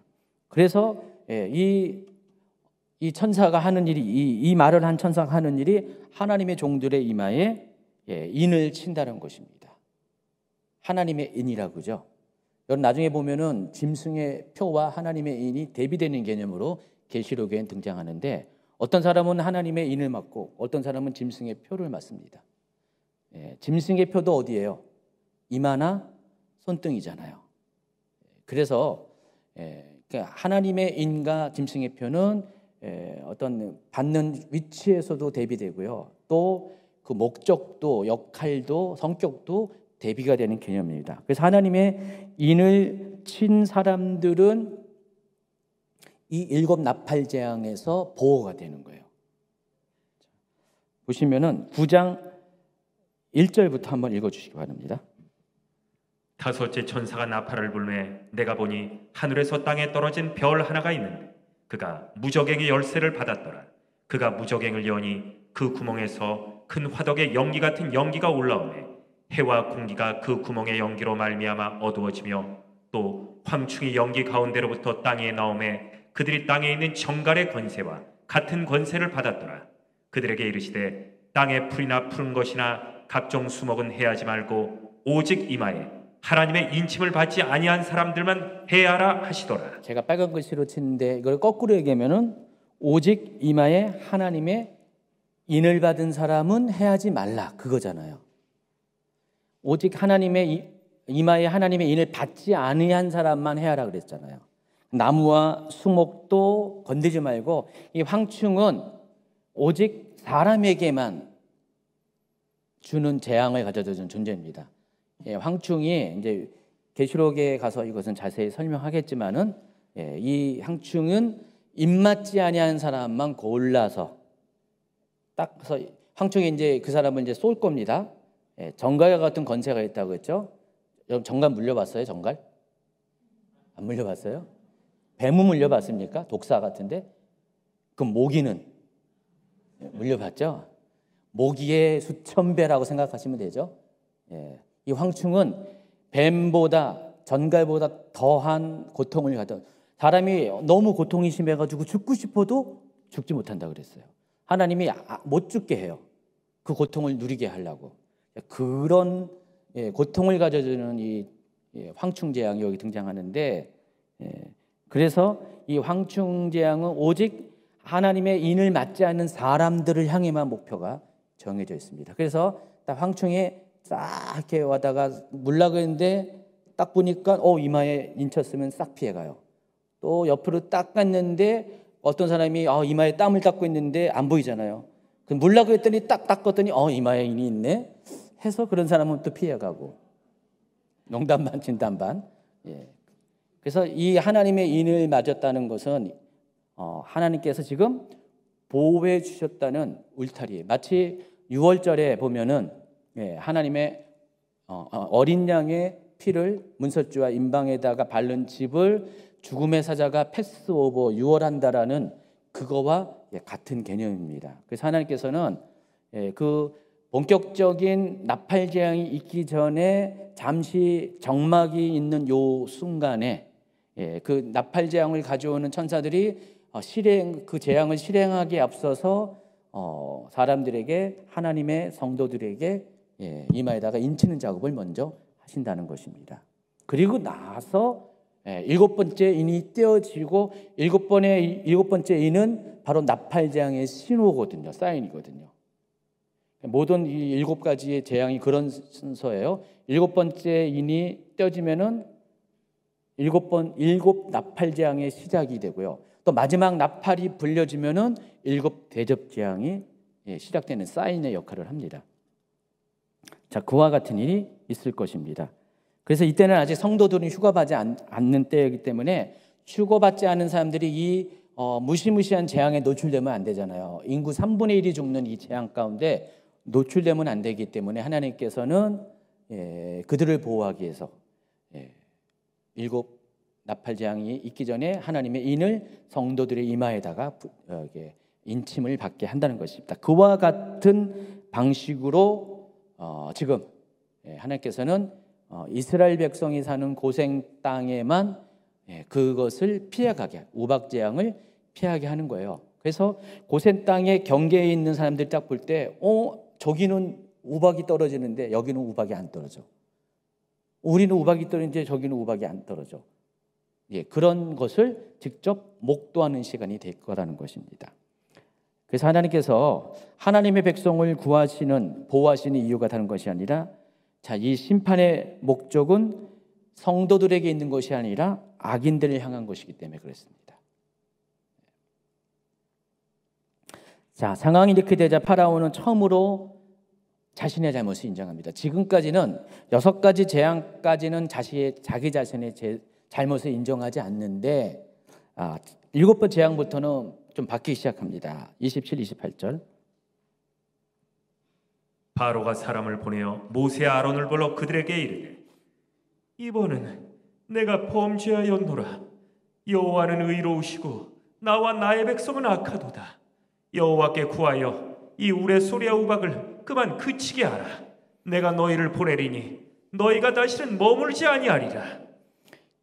그래서 이 천사가 하는 일이, 이 말을 한 천사가 하는 일이 하나님의 종들의 이마에 인을 친다는 것입니다. 하나님의 인이라고 그러죠. 여러분 나중에 보면은 짐승의 표와 하나님의 인이 대비되는 개념으로 계시록에 등장하는데, 어떤 사람은 하나님의 인을 맞고 어떤 사람은 짐승의 표를 맞습니다. 짐승의 표도 어디예요? 이마나 손등이잖아요. 그래서 하나님의 인과 짐승의 표는 어떤 받는 위치에서도 대비되고요, 또 그 목적도, 역할도, 성격도 대비가 되는 개념입니다. 그래서 하나님의 인을 친 사람들은 이 7 나팔 재앙에서 보호가 되는 거예요. 보시면은 9장 1절부터 한번 읽어주시기 바랍니다. 5째 천사가 나팔을 불매 내가 보니 하늘에서 땅에 떨어진 별 하나가 있는데 그가 무저갱의 열쇠를 받았더라. 그가 무저갱을 여니 그 구멍에서 큰 화덕의 연기 같은 연기가 올라오매 해와 공기가 그 구멍의 연기로 말미암아 어두워지며 또 황충이 연기 가운데로부터 땅에 나오매 그들이 땅에 있는 정갈의 권세와 같은 권세를 받았더라. 그들에게 이르시되 땅의 풀이나 푸른 것이나 각종 수목은 해하지 말고 오직 이마에 하나님의 인침을 받지 아니한 사람들만 해하라 하시더라. 제가 빨간 글씨로 치는데 이걸 거꾸로 얘기하면은 오직 이마에 하나님의 인을 받은 사람은 해하지 말라 그거잖아요. 오직 하나님의 이마에 하나님의 인을 받지 아니한 사람만 해하라 그랬잖아요. 나무와 수목도 건들지 말고 이 황충은 오직 사람에게만 주는 재앙을 가져다 준 존재입니다. 예, 황충이 이제 계시록에 가서 이것은 자세히 설명하겠지만은 이 황충은 입맞지 아니한 사람만 골라서 딱 그래서 황충이 이제 그 사람을 이제 쏠 겁니다. 예, 정갈과 같은 권세가 있다고 했죠. 여러분 정갈 물려봤어요? 정갈? 안 물려봤어요? 뱀은 물려봤습니까? 독사 같은데? 그럼 모기는 물려봤죠? 모기의 수천 배라고 생각하시면 되죠. 예, 이 황충은 뱀보다 전갈보다 더한 고통을 가던 사람이 너무 고통이 심해가지고 죽고 싶어도 죽지 못한다 그랬어요. 하나님이 못 죽게 해요. 그 고통을 누리게 하려고. 그런 고통을 가져주는 이 황충 재앙이 여기 등장하는데, 그래서 이 황충 재앙은 오직 하나님의 인을 맞지 않는 사람들을 향해만 목표가 정해져 있습니다. 그래서 딱 황충이 싹 이렇게 와다가 물라고 했는데 딱 보니까 이마에 인쳤으면 싹 피해가요. 또 옆으로 딱 갔는데 어떤 사람이 이마에 땀을 닦고 있는데 안 보이잖아요. 물라고 했더니 딱 닦았더니 이마에 인이 있네 해서 그런 사람은 또 피해가고. 농담 반 진담 반. 예. 그래서 이 하나님의 인을 맞았다는 것은 하나님께서 지금 보호해 주셨다는 울타리. 마치 6월절에 보면은 하나님의 어린 양의 피를 문설주와 임방에다가 바른 집을 죽음의 사자가 패스오버 유월한다라는 그거와 같은 개념입니다. 그래서 하나님께서는 그 본격적인 나팔 재앙이 있기 전에 잠시 정막이 있는 요 순간에 그 나팔 재앙을 가져오는 천사들이 그 재앙을 실행하기에 앞서서 사람들에게 하나님의 성도들에게 이마에다가 인치는 작업을 먼저 하신다는 것입니다. 그리고 나서 일곱 번째 인이 떼어지고 일곱 번째 인은 바로 나팔 재앙의 신호거든요. 사인이거든요. 모든 이 일곱 가지의 재앙이 그런 순서예요. 일곱 번째 인이 떼어지면은 일곱 나팔 재앙의 시작이 되고요. 또 마지막 나팔이 불려지면은 일곱 대접 재앙이 시작되는 사인의 역할을 합니다. 자, 그와 같은 일이 있을 것입니다. 그래서 이때는 아직 성도들은 휴가받지 않는 때이기 때문에 휴가받지 않은 사람들이 이 무시무시한 재앙에 노출되면 안 되잖아요. 인구 3분의 1이 죽는 이 재앙 가운데 노출되면 안 되기 때문에 하나님께서는 그들을 보호하기 위해서 일곱 나팔 재앙이 있기 전에 하나님의 인을 성도들의 이마에다가 인침을 받게 한다는 것입니다. 그와 같은 방식으로 지금 하나님께서는 이스라엘 백성이 사는 고생 땅에만 그것을 피해가게, 우박 재앙을 피하게 하는 거예요. 그래서 고생 땅의 경계에 있는 사람들이 딱 볼 때 저기는 우박이 떨어지는데 여기는 우박이 안 떨어져. 우리는 우박이 떨어지는데 저기는 우박이 안 떨어져. 그런 것을 직접 목도하는 시간이 될 거라는 것입니다. 그래서 하나님께서 하나님의 백성을 구하시는, 보호하시는 이유가 다른 것이 아니라 이 심판의 목적은 성도들에게 있는 것이 아니라 악인들을 향한 것이기 때문에 그렇습니다. 자, 상황이 이렇게 되자 파라오는 처음으로 자신의 잘못을 인정합니다. 지금까지는 6가지 재앙까지는 자기 자신의 잘못을 인정하지 않는데 7번 재앙부터는 좀 바뀌기 시작합니다. 27, 28절. 바로가 사람을 보내어 모세 아론을 불러 그들에게 이르되 이번은 내가 범죄하였노라. 여호와는 의로우시고 나와 나의 백성은 악하도다. 여호와께 구하여 이 우레 소리와 우박을 그만 그치게 하라. 내가 너희를 보내리니 너희가 다시는 머물지 아니하리라.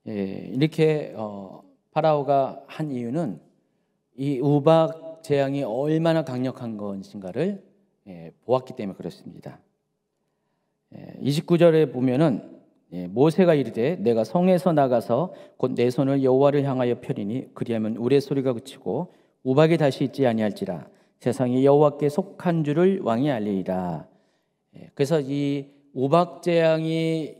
이렇게 파라오가 한 이유는 이 우박 재앙이 얼마나 강력한 것인가를 보았기 때문에 그렇습니다. 29절에 보면은 모세가 이르되 내가 성에서 나가서 곧 내 손을 여호와를 향하여 펴리니 그리하면 우레소리가 그치고 우박이 다시 있지 아니할지라 세상이 여호와께 속한 줄을 왕이 알리리라. 그래서 이 우박 재앙이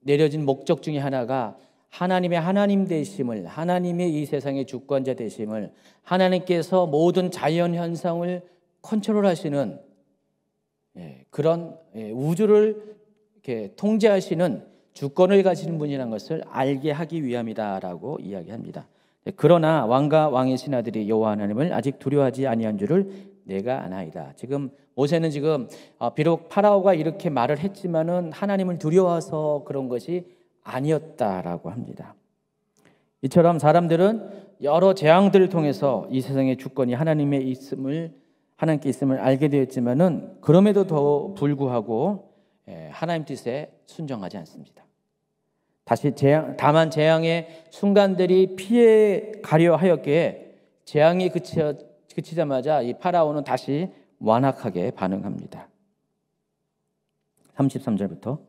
내려진 목적 중에 하나가 하나님의 하나님 되심을, 하나님의 이 세상의 주권자 되심을, 하나님께서 모든 자연 현상을 컨트롤하시는 그런 우주를 이렇게 통제하시는 주권을 가지는 분이라는 것을 알게 하기 위함이다라고 이야기합니다. 그러나 왕과 왕의 신하들이 여호와 하나님을 아직 두려워하지 아니한 줄을 내가 아나이다. 지금 모세는 지금 비록 파라오가 이렇게 말을 했지만은 하나님을 두려워서 그런 것이 아니었다라고 합니다. 이처럼 사람들은 여러 재앙들을 통해서 이 세상의 주권이 하나님께 있음을 알게 되었지만은 그럼에도 더 불구하고 하나님 뜻에 순종하지 않습니다. 다만 재앙의 순간들이 피해 가려 하였기에 재앙이 그치자마자 이 파라오는 다시 완악하게 반응합니다. 33절부터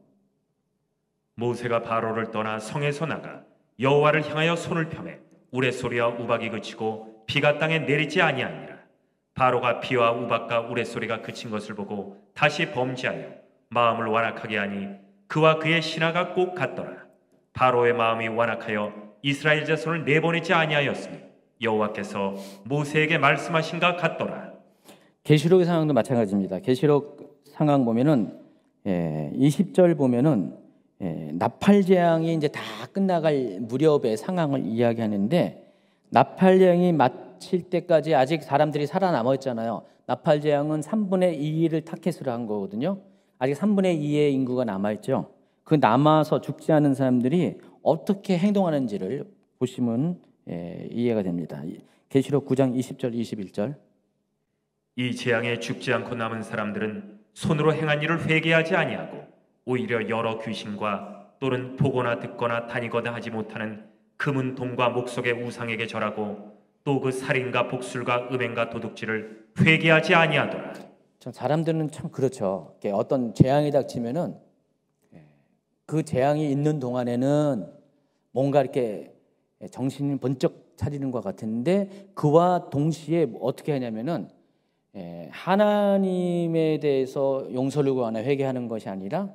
모세가 바로를 떠나 성에서 나가 여호와를 향하여 손을 펴매 우레소리와 우박이 그치고 비가 땅에 내리지 아니하니라. 바로가 비와 우박과 우레소리가 그친 것을 보고 다시 범죄하여 마음을 완악하게 하니 그와 그의 신하가 꼭 같더라. 바로의 마음이 완악하여 이스라엘 자손을 내보내지 아니하였으니 여호와께서 모세에게 말씀하신가 같더라. 계시록의 상황도 마찬가지입니다. 계시록 상황 보면은 20절 보면은 나팔 재앙이 이제 다 끝나갈 무렵의 상황을 이야기하는데 나팔 재앙이 마칠 때까지 아직 사람들이 살아남아 있잖아요. 나팔 재앙은 3분의 2를 타켓으로 한 거거든요. 아직 3분의 2의 인구가 남아 있죠. 그 남아서 죽지 않은 사람들이 어떻게 행동하는지를 보시면 이해가 됩니다. 계시록 9장 20절 21절. 이 재앙에 죽지 않고 남은 사람들은 손으로 행한 일을 회개하지 아니하고 오히려 여러 귀신과 또는 보거나 듣거나 다니거나 하지 못하는 금은 동과 목석의 우상에게 절하고 또 그 살인과 복술과 음행과 도둑질을 회개하지 아니하더라. 참 사람들은 참 그렇죠. 어떤 재앙이 닥치면은 그 재앙이 있는 동안에는 뭔가 이렇게 정신이 번쩍 차리는 것 같은데 그와 동시에 어떻게 하냐면은 하나님에 대해서 용서를 구하나 회개하는 것이 아니라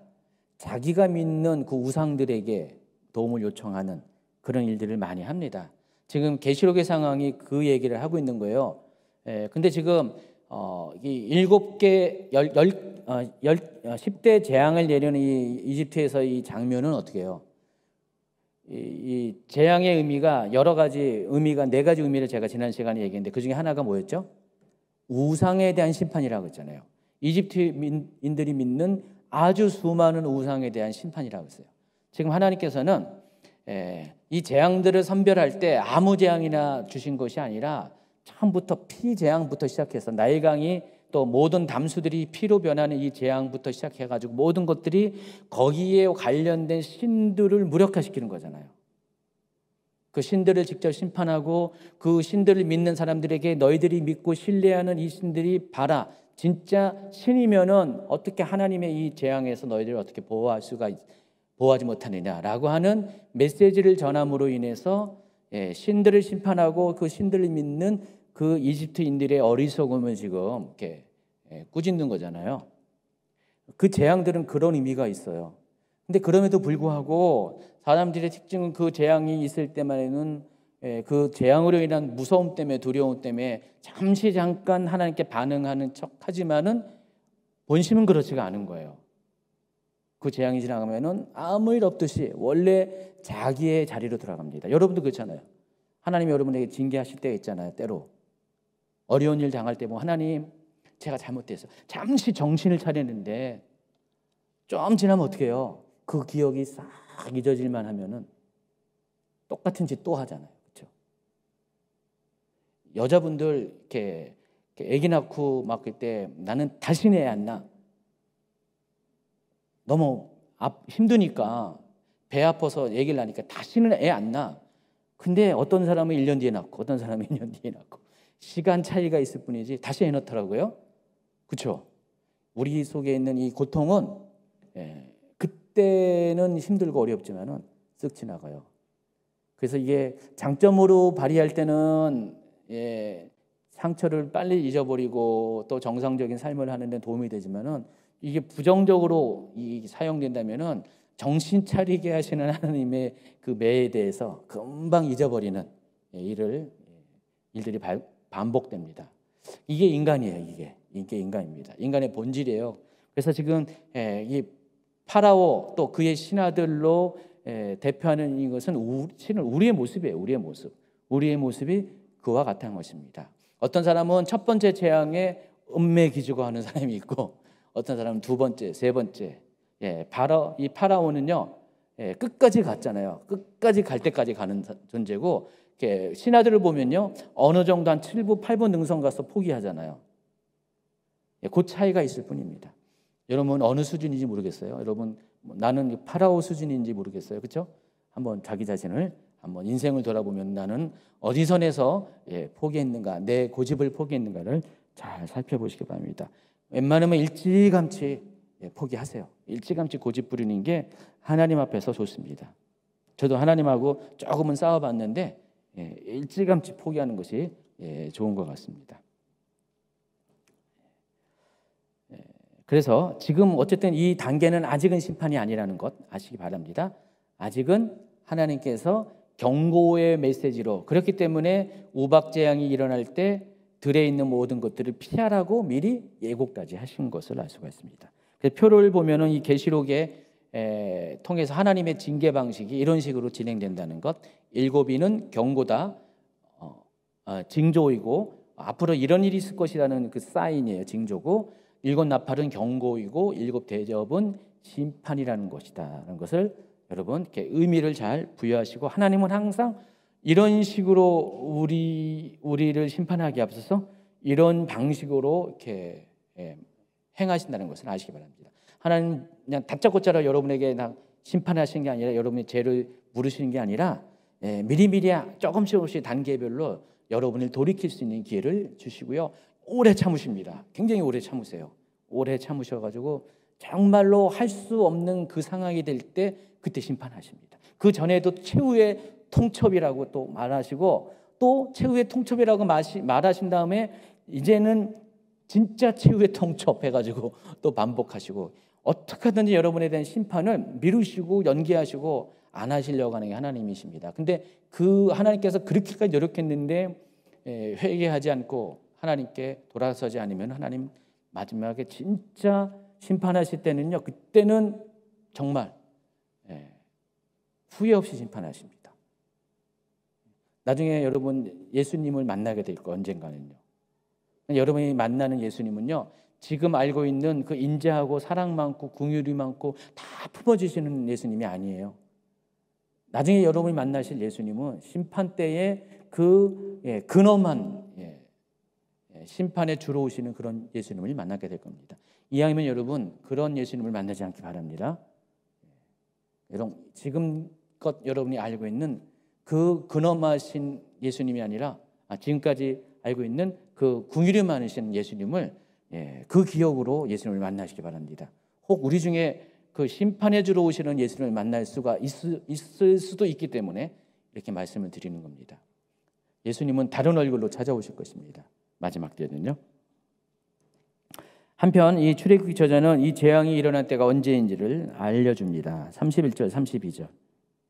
자기가 믿는 그 우상들에게 도움을 요청하는 그런 일들을 많이 합니다. 지금 계시록의 상황이 그 얘기를 하고 있는 거예요. 근데 지금 이 7개 10대 재앙을 내려는 이 이집트에서 이 장면은 어떻게 해요? 이 재앙의 의미가 여러 가지 의미가 4가지 의미를 제가 지난 시간에 얘기했는데 그 중에 하나가 뭐였죠? 우상에 대한 심판이라고 했잖아요. 이집트인들이 믿는 아주 수많은 우상에 대한 심판이라고 했어요. 지금 하나님께서는 이 재앙들을 선별할 때 아무 재앙이나 주신 것이 아니라 처음부터 피 재앙부터 시작해서 나일강이 또 모든 담수들이 피로 변하는 이 재앙부터 시작해가지고 모든 것들이 거기에 관련된 신들을 무력화시키는 거잖아요. 그 신들을 직접 심판하고 그 신들을 믿는 사람들에게 너희들이 믿고 신뢰하는 이 신들이 봐라 진짜 신이면은 어떻게 하나님의 이 재앙에서 너희들을 어떻게 보호하지 못하느냐라고 하는 메시지를 전함으로 인해서 신들을 심판하고 그 신들을 믿는 그 이집트인들의 어리석음을 지금 이렇게 꾸짖는 거잖아요. 그 재앙들은 그런 의미가 있어요. 근데 그럼에도 불구하고 사람들의 특징은 그 재앙이 있을 때만에는 그 재앙으로 인한 무서움 때문에 두려움 때문에 잠깐 하나님께 반응하는 척하지만은 본심은 그렇지가 않은 거예요. 그 재앙이 지나가면은 아무 일 없듯이 원래 자기의 자리로 돌아갑니다. 여러분도 그렇잖아요. 하나님이 여러분에게 징계하실 때가 있잖아요. 때로 어려운 일 당할 때 뭐 하나님 제가 잘못됐어요. 잠시 정신을 차리는데 좀 지나면 어떻게 해요? 그 기억이 싹 잊어질만 하면은 똑같은 짓 또 하잖아요. 그렇죠? 여자분들 이렇게 아기 낳고 막 그때 나는 다시는 애 안 낳아. 너무 힘드니까 배 아파서 얘기를 하니까 다시는 애 안 낳아. 근데 어떤 사람은 1년 뒤에 낳고 어떤 사람은 2년 뒤에 낳고 시간 차이가 있을 뿐이지 다시 애 낳더라고요. 그렇죠? 우리 속에 있는 이 고통은 그때는 힘들고 어렵지만은 쓱 지나가요. 그래서 이게 장점으로 발휘할 때는 상처를 빨리 잊어버리고 또 정상적인 삶을 하는 데 도움이 되지만은 이게 부정적으로 사용된다면은 정신 차리게 하시는 하나님의 그 매에 대해서 금방 잊어버리는 일들이 반복됩니다. 이게 인간이에요. 이게 인간입니다. 인간의 본질이에요. 그래서 지금 이 파라오 또 그의 신하들로 대표하는 이것은 실은 우리의 모습이에요. 우리의 모습이 그와 같은 것입니다. 어떤 사람은 첫 번째 재앙에 음매기주고 하는 사람이 있고 어떤 사람은 두 번째, 세 번째. 이 파라오는요 끝까지 갔잖아요. 끝까지 갈 때까지 가는 존재고 신하들을 보면요 어느 정도 한 7부, 8부 능선 가서 포기하잖아요. 그 차이가 있을 뿐입니다. 여러분 어느 수준인지 모르겠어요. 여러분 나는 파라오 수준인지 모르겠어요. 그렇죠? 한번 자기 자신을 한번 인생을 돌아보면 나는 어디 선에서 포기했는가, 내 고집을 포기했는가를 잘 살펴보시기 바랍니다. 웬만하면 일찌감치 포기하세요. 일찌감치 고집 부리는 게 하나님 앞에서 좋습니다. 저도 하나님하고 조금은 싸워봤는데 일찌감치 포기하는 것이 좋은 것 같습니다. 그래서 지금 어쨌든 이 단계는 아직은 심판이 아니라는 것 아시기 바랍니다. 아직은 하나님께서 경고의 메시지로 그렇기 때문에 우박재앙이 일어날 때 들에 있는 모든 것들을 피하라고 미리 예고까지 하신 것을 알 수가 있습니다. 그래서 표를 보면은 이 계시록에 통해서 하나님의 징계 방식이 이런 식으로 진행된다는 것. 7위는 경고다, 징조이고 앞으로 이런 일이 있을 것이라는 그 사인이에요. 징조고 7 나팔은 경고이고 7 대접은 심판이라는 것이다라는 것을 여러분 이렇게 의미를 잘 부여하시고 하나님은 항상 이런 식으로 우리를 심판하기 앞서서 이런 방식으로 이렇게 행하신다는 것을 아시기 바랍니다. 하나님 그냥 다짜고짜로 여러분에게 심판하시는 게 아니라 여러분의 죄를 물으시는 게 아니라 미리미리 조금씩 단계별로 여러분을 돌이킬 수 있는 기회를 주시고요. 오래 참으십니다. 굉장히 오래 참으세요. 오래 참으셔가지고 정말로 할 수 없는 그 상황이 될 때 그때 심판하십니다. 그 전에도 최후의 통첩이라고 또 말하시고 또 최후의 통첩이라고 말하신 다음에 이제는 진짜 최후의 통첩 해가지고 또 반복하시고 어떻게 하든지 여러분에 대한 심판을 미루시고 연기하시고 안 하시려고 하는 게 하나님이십니다. 근데 그 하나님께서 그렇게까지 노력했는데 회개하지 않고 하나님께 돌아서지 않으면 하나님 마지막에 진짜 심판하실 때는요, 그때는 정말 후회 없이 심판하십니다. 나중에 여러분 예수님을 만나게 될 거 언젠가는요. 여러분이 만나는 예수님은요, 지금 알고 있는 그 인자하고 사랑 많고 긍휼이 많고 다 품어주시는 예수님이 아니에요. 나중에 여러분이 만나실 예수님은 심판 때에 그 근엄한 심판에 주로 오시는 그런 예수님을 만나게 될 겁니다. 이왕이면 여러분 그런 예수님을 만나지 않기 바랍니다. 여러분 지금껏 여러분이 알고 있는 그 근엄하신 예수님이 아니라 지금까지 알고 있는 그 긍휼이 많으신 예수님을 그 기억으로 예수님을 만나시기 바랍니다. 혹 우리 중에 그 심판에 주러 오시는 예수님을 만날 수가 있을 수도 있기 때문에 이렇게 말씀을 드리는 겁니다. 예수님은 다른 얼굴로 찾아오실 것입니다. 마지막 때는요. 한편 이 출애굽기 저자는 이 재앙이 일어날 때가 언제인지를 알려줍니다. 31절, 32절.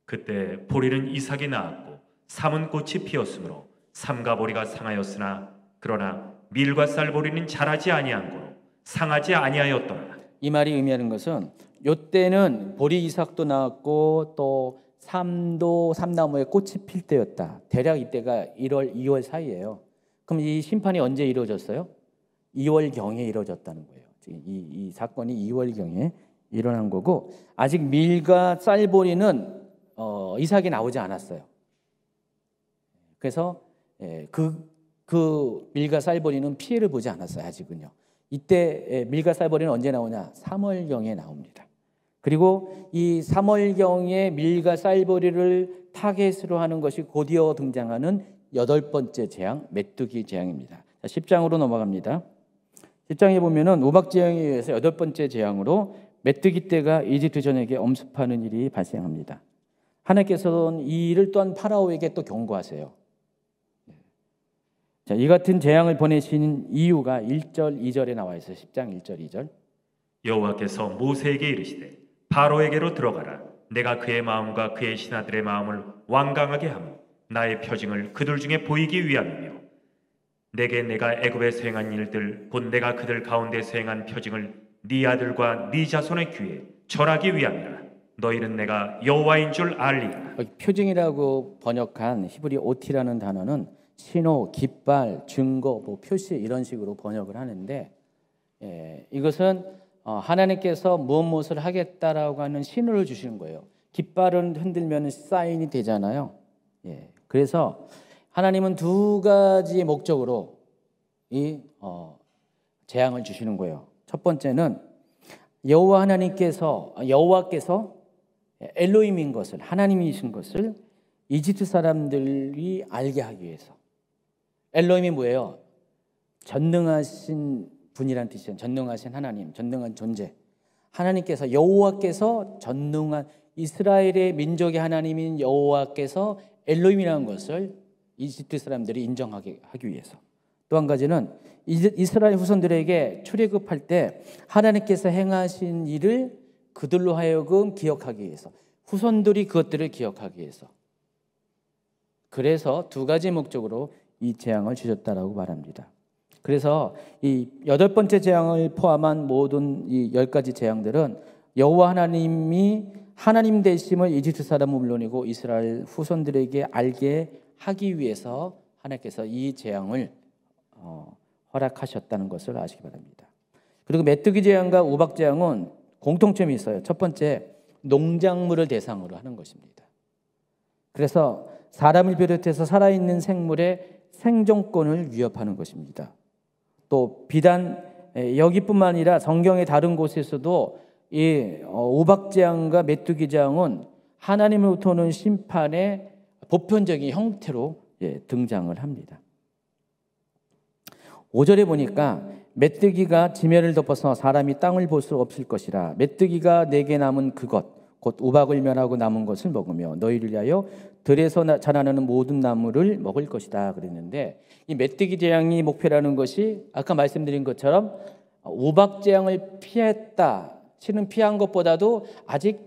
그때 보리는 이삭이 낳았고 삼은 꽃이 피었으므로 삼가 보리가 상하였으나 그러나 밀과 쌀보리는 자라지 아니한 고로 상하지 아니하였더라. 이 말이 의미하는 것은 요때는 보리 이삭도 나왔고 또 삼나무에 꽃이 필 때였다. 대략 이때가 1월, 2월 사이예요. 그럼 이 심판이 언제 이루어졌어요? 2월경에 이루어졌다는 거예요. 이 사건이 2월경에 일어난 거고 아직 밀과 쌀보리는 이삭이 나오지 않았어요. 그래서 그 밀과 쌀보리는 피해를 보지 않았어요. 아직은요. 이때 밀과 쌀보리는 언제 나오냐? 3월경에 나옵니다. 그리고 이 3월경에 밀과 쌀보리를 다 타겟으로 하는 것이 곧이어 등장하는 8번째 재앙, 메뚜기 재앙입니다. 10장으로 넘어갑니다. 10장에 보면은 우박 재앙에 의해서 8번째 재앙으로 메뚜기 떼가 이집트 전역에 엄습하는 일이 발생합니다. 하나님께서는 이 일을 또한 파라오에게 또 경고하세요. 자, 이 같은 재앙을 보내신 이유가 1절, 2절에 나와 있어요. 10장 1절, 2절. 여호와께서 모세에게 이르시되 바로에게로 들어가라. 내가 그의 마음과 그의 신하들의 마음을 완강하게 하며 나의 표징을 그들 중에 보이기 위함이며 내게 내가 애굽에서 행한 일들 곧 내가 그들 가운데서 행한 표징을 네 아들과 네 자손의 귀에 절하기 위함이라. 너희는 내가 여호와인 줄 알리라. 표징이라고 번역한 히브리 오티라는 단어는 신호, 깃발, 증거, 표시 이런 식으로 번역을 하는데 이것은 하나님께서 무엇을 하겠다라고 하는 신호를 주시는 거예요. 깃발은 흔들면 사인이 되잖아요. 그래서 하나님은 두 가지 목적으로 이 재앙을 주시는 거예요. 첫 번째는 여호와께서 엘로힘인 것을, 하나님이신 것을 이집트 사람들이 알게 하기 위해서. 엘로힘이 뭐예요? 전능하신 분이란 뜻이에요. 전능하신 하나님, 전능한 존재. 하나님께서, 여호와께서 전능한 이스라엘의 민족의 하나님인 여호와께서 엘로힘이라는 것을 이집트 사람들이 인정하게 하기 위해서. 또 한 가지는 이스라엘 후손들에게 출애굽할 때 하나님께서 행하신 일을 그들로 하여금 기억하기 위해서, 후손들이 그것들을 기억하기 위해서. 그래서 두 가지 목적으로 이 재앙을 주셨다라고 말합니다. 그래서 이 8번째 재앙을 포함한 모든 이 10가지 재앙들은 여호와 하나님이 하나님 되심을 이집트 사람은 물론이고 이스라엘 후손들에게 알게 하기 위해서 하나님께서 이 재앙을 허락하셨다는 것을 아시기 바랍니다. 그리고 메뚜기 재앙과 우박 재앙은 공통점이 있어요. 첫 번째, 농작물을 대상으로 하는 것입니다. 그래서 사람을 비롯해서 살아있는 생물의 생존권을 위협하는 것입니다. 또 비단 여기뿐만 아니라 성경의 다른 곳에서도 이 우박 재앙과 메뚜기 재앙은 하나님으로부터 오는 심판의 보편적인 형태로 등장을 합니다. 5절에 보니까 메뚜기가 지면을 덮어서 사람이 땅을 볼 수 없을 것이라. 메뚜기가 내게 남은 그것 곧 우박을 멸하고 남은 것을 먹으며 너희를 위하여 들에서 자라나는 모든 나무를 먹을 것이다 그랬는데, 이 메뚜기 재앙이 목표라는 것이 아까 말씀드린 것처럼 우박 재앙을 피했다, 실은 피한 것보다도 아직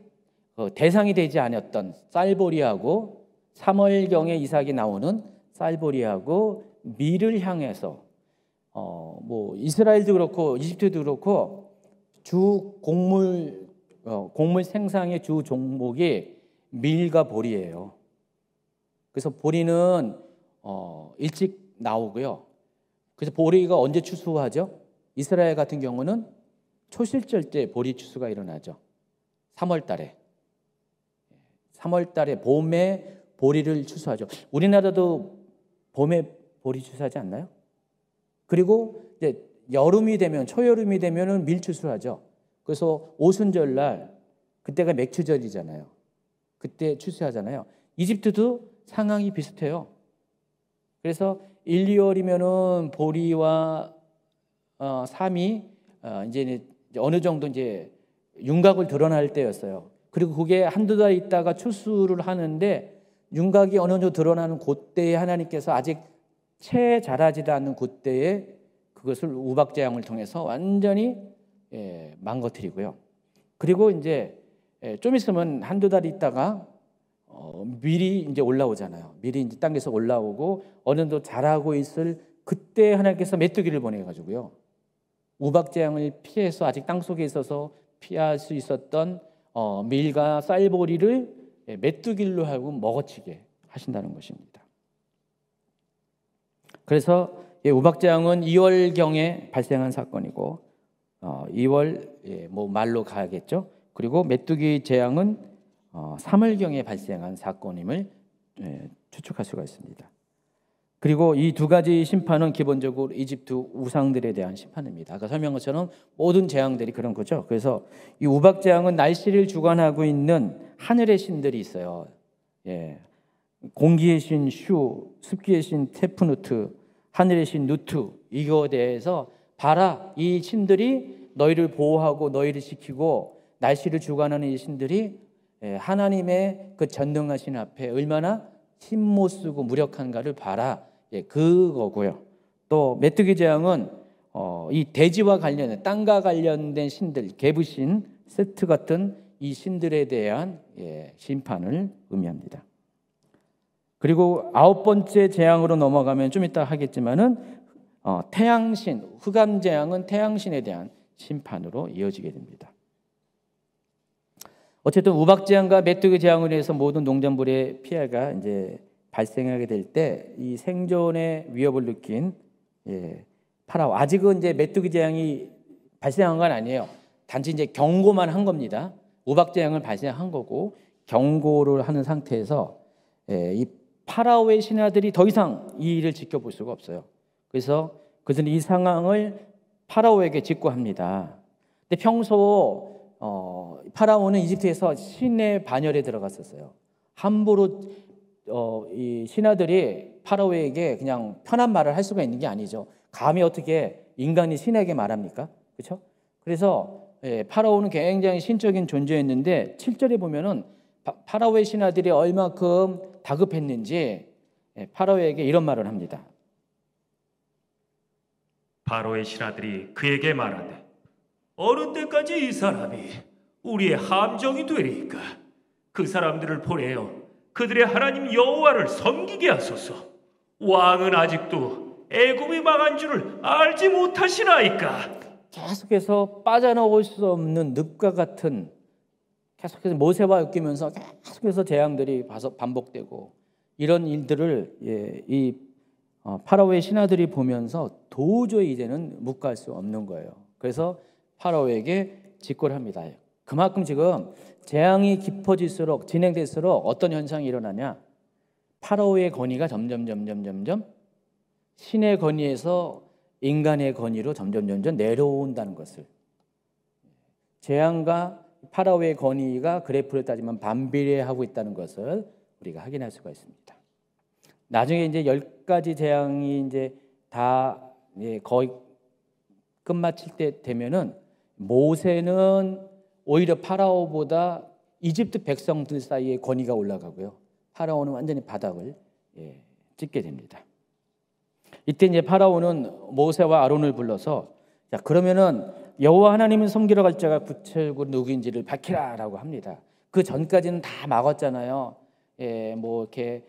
대상이 되지 않았던 쌀보리하고 3월경에 이삭이 나오는 쌀보리하고 밀을 향해서 이스라엘도 그렇고 이집트도 그렇고 주 곡물 생산의 주 종목이 밀과 보리예요. 그래서 보리는 일찍 나오고요. 그래서 보리가 언제 추수하죠? 이스라엘 같은 경우는 초실절 때 보리 추수가 일어나죠. 3월 달에 봄에 보리를 추수하죠. 우리나라도 봄에 보리 추수하지 않나요? 그리고 이제 여름이 되면, 초여름이 되면은 밀 추수하죠. 그래서 오순절날, 그때가 맥추절이잖아요. 그때 추수하잖아요. 이집트도 상황이 비슷해요. 그래서 1, 2월이면은 보리와 삼이 이제 어느 정도 이제 윤곽을 드러날 때였어요. 그리고 그게 한두 달 있다가 추수를 하는데 윤곽이 어느 정도 드러나는 그때에 하나님께서 아직 채 자라지도 않는 그때에 그것을 우박 재앙을 통해서 완전히 망가뜨리고요. 그리고 이제 좀 있으면 한두 달 있다가 밀이 이제 올라오잖아요. 밀이 이제 땅에서 올라오고 어느 정도 자라고 있을 그때 하나님께서 메뚜기를 보내가지고요. 우박 재앙을 피해서 아직 땅 속에 있어서 피할 수 있었던 밀과 쌀보리를 메뚜기로 하여금 먹어치게 하신다는 것입니다. 그래서 우박 재앙은 2월경에 발생한 사건이고 2월 말로 가야겠죠. 그리고 메뚜기 재앙은 3월경에 발생한 사건임을 추측할 수가 있습니다. 그리고 이 두 가지 심판은 기본적으로 이집트 우상들에 대한 심판입니다. 아까 설명한 것처럼 모든 재앙들이 그런 거죠. 그래서 이 우박 재앙은 날씨를 주관하고 있는 하늘의 신들이 있어요. 공기의 신 슈, 습기의 신 테프누트, 하늘의 신 누트, 이거에 대해서 봐라, 이 신들이 너희를 보호하고 너희를 지키고 날씨를 주관하는 이 신들이 하나님의 그 전능하신 앞에 얼마나 힘못 쓰고 무력한가를 봐라. 그거고요. 또 메뚜기 재앙은 이 대지와 관련된, 땅과 관련된 신들, 개부신, 세트 같은 이 신들에 대한 심판을 의미합니다. 그리고 9번째 재앙으로 넘어가면 좀 이따 하겠지만은 태양신, 흑암 재앙은 태양신에 대한 심판으로 이어지게 됩니다. 어쨌든 우박 재앙과 메뚜기 재앙으로 인해서 모든 농작물의 피해가 이제 발생하게 될 때 이 생존의 위협을 느낀 파라오, 아직은 이제 메뚜기 재앙이 발생한 건 아니에요. 단지 이제 경고만 한 겁니다. 우박 재앙을 발생한 거고 경고를 하는 상태에서 이 파라오의 신하들이 더 이상 이 일을 지켜볼 수가 없어요. 그래서 그들은 이 상황을 파라오에게 직고합니다. 근데 평소 파라오는 이집트에서 신의 반열에 들어갔었어요. 함부로 이 신하들이 파라오에게 그냥 편한 말을 할 수가 있는 게 아니죠. 감히 어떻게 인간이 신에게 말합니까? 그렇죠? 그래서 파라오는 굉장히 신적인 존재였는데 7절에 보면은 파라오의 신하들이 얼마큼 다급했는지 파라오에게 이런 말을 합니다. 바로의 신하들이 그에게 말하되 어느 때까지 이 사람이 우리의 함정이 되리까? 그 사람들을 보내어 그들의 하나님 여호와를 섬기게 하소서. 왕은 아직도 애굽이 망한 줄을 알지 못하시나이까? 계속해서 빠져나올 수 없는 늪과 같은, 계속해서 모세와 엮이면서 계속해서 재앙들이 반복되고 이런 일들을 이 파라오의 신하들이 보면서 도저히 이제는 묵과할 수 없는 거예요. 그래서 파라오에게 직고를 합니다. 그만큼 지금 재앙이 깊어질수록, 진행될수록 어떤 현상이 일어나냐? 파라오의 권위가 점점 신의 권위에서 인간의 권위로 점점 내려온다는 것을, 재앙과 파라오의 권위가 그래프를 따지면 반비례하고 있다는 것을 우리가 확인할 수가 있습니다. 나중에 이제 10가지 재앙이 이제 다 거의 끝마칠 때 되면은 모세는 오히려 파라오보다 이집트 백성들 사이에 권위가 올라가고요. 파라오는 완전히 바닥을 찍게 됩니다. 이때 이제 파라오는 모세와 아론을 불러서, 자, 그러면은 여호와 하나님을 섬기러 갈 자가 구체적으로 누구인지를 밝히라라고 합니다. 그 전까지는 다 막았잖아요. 뭐 이렇게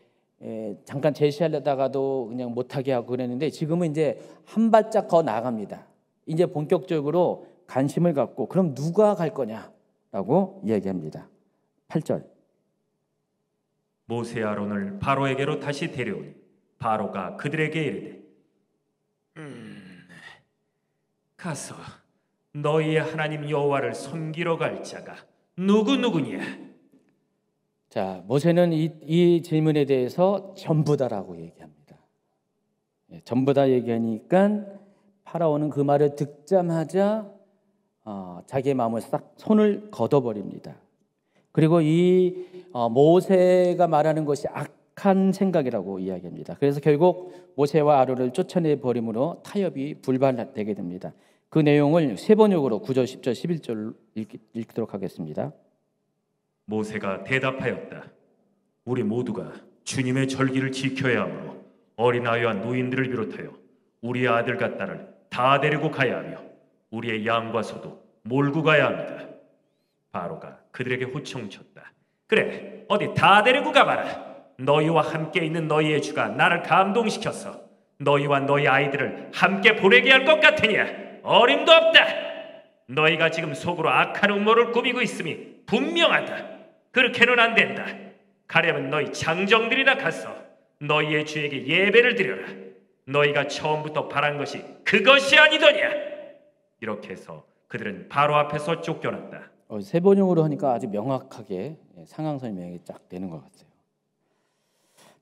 잠깐 제시하려다가도 그냥 못하게 하고 그랬는데 지금은 이제 한 발짝 더 나아갑니다. 이제 본격적으로 관심을 갖고 그럼 누가 갈 거냐라고 이야기합니다. 8절. 모세 아론을 바로에게로 다시 데려오니 바로가 그들에게 이르되 가서 너희의 하나님 여호와를 섬기러 갈 자가 누구냐? 자, 모세는 이 질문에 대해서 전부다라고 얘기합니다. 전부다 얘기하니까 파라오는 그 말을 듣자마자 자기의 마음을 싹 손을 걷어버립니다. 그리고 이 모세가 말하는 것이 악한 생각이라고 이야기합니다. 그래서 결국 모세와 아론을 쫓아내 버림으로 타협이 불발되게 됩니다. 그 내용을 세 번역으로 9절, 10절, 11절 읽도록 하겠습니다. 모세가 대답하였다. 우리 모두가 주님의 절기를 지켜야 하므로 어린아이와 노인들을 비롯하여 우리의 아들과 딸을 다 데리고 가야 하며 우리의 양과 소도 몰고 가야 합니다. 바로가 그들에게 호청쳤다. 그래, 어디 다 데리고 가봐라. 너희와 함께 있는 너희의 주가 나를 감동시켜서 너희와 너희 아이들을 함께 보내게 할 것 같으냐? 어림도 없다. 너희가 지금 속으로 악한 음모를 꾸미고 있음이 분명하다. 그렇게는 안 된다. 가려면 너희 장정들이나 가서 너희의 주에게 예배를 드려라. 너희가 처음부터 바란 것이 그것이 아니더냐? 이렇게 해서 그들은 바로 앞에서 쫓겨났다. 세 번역으로 하니까 아주 명확하게 상황 설명이 쫙 되는 것 같아요.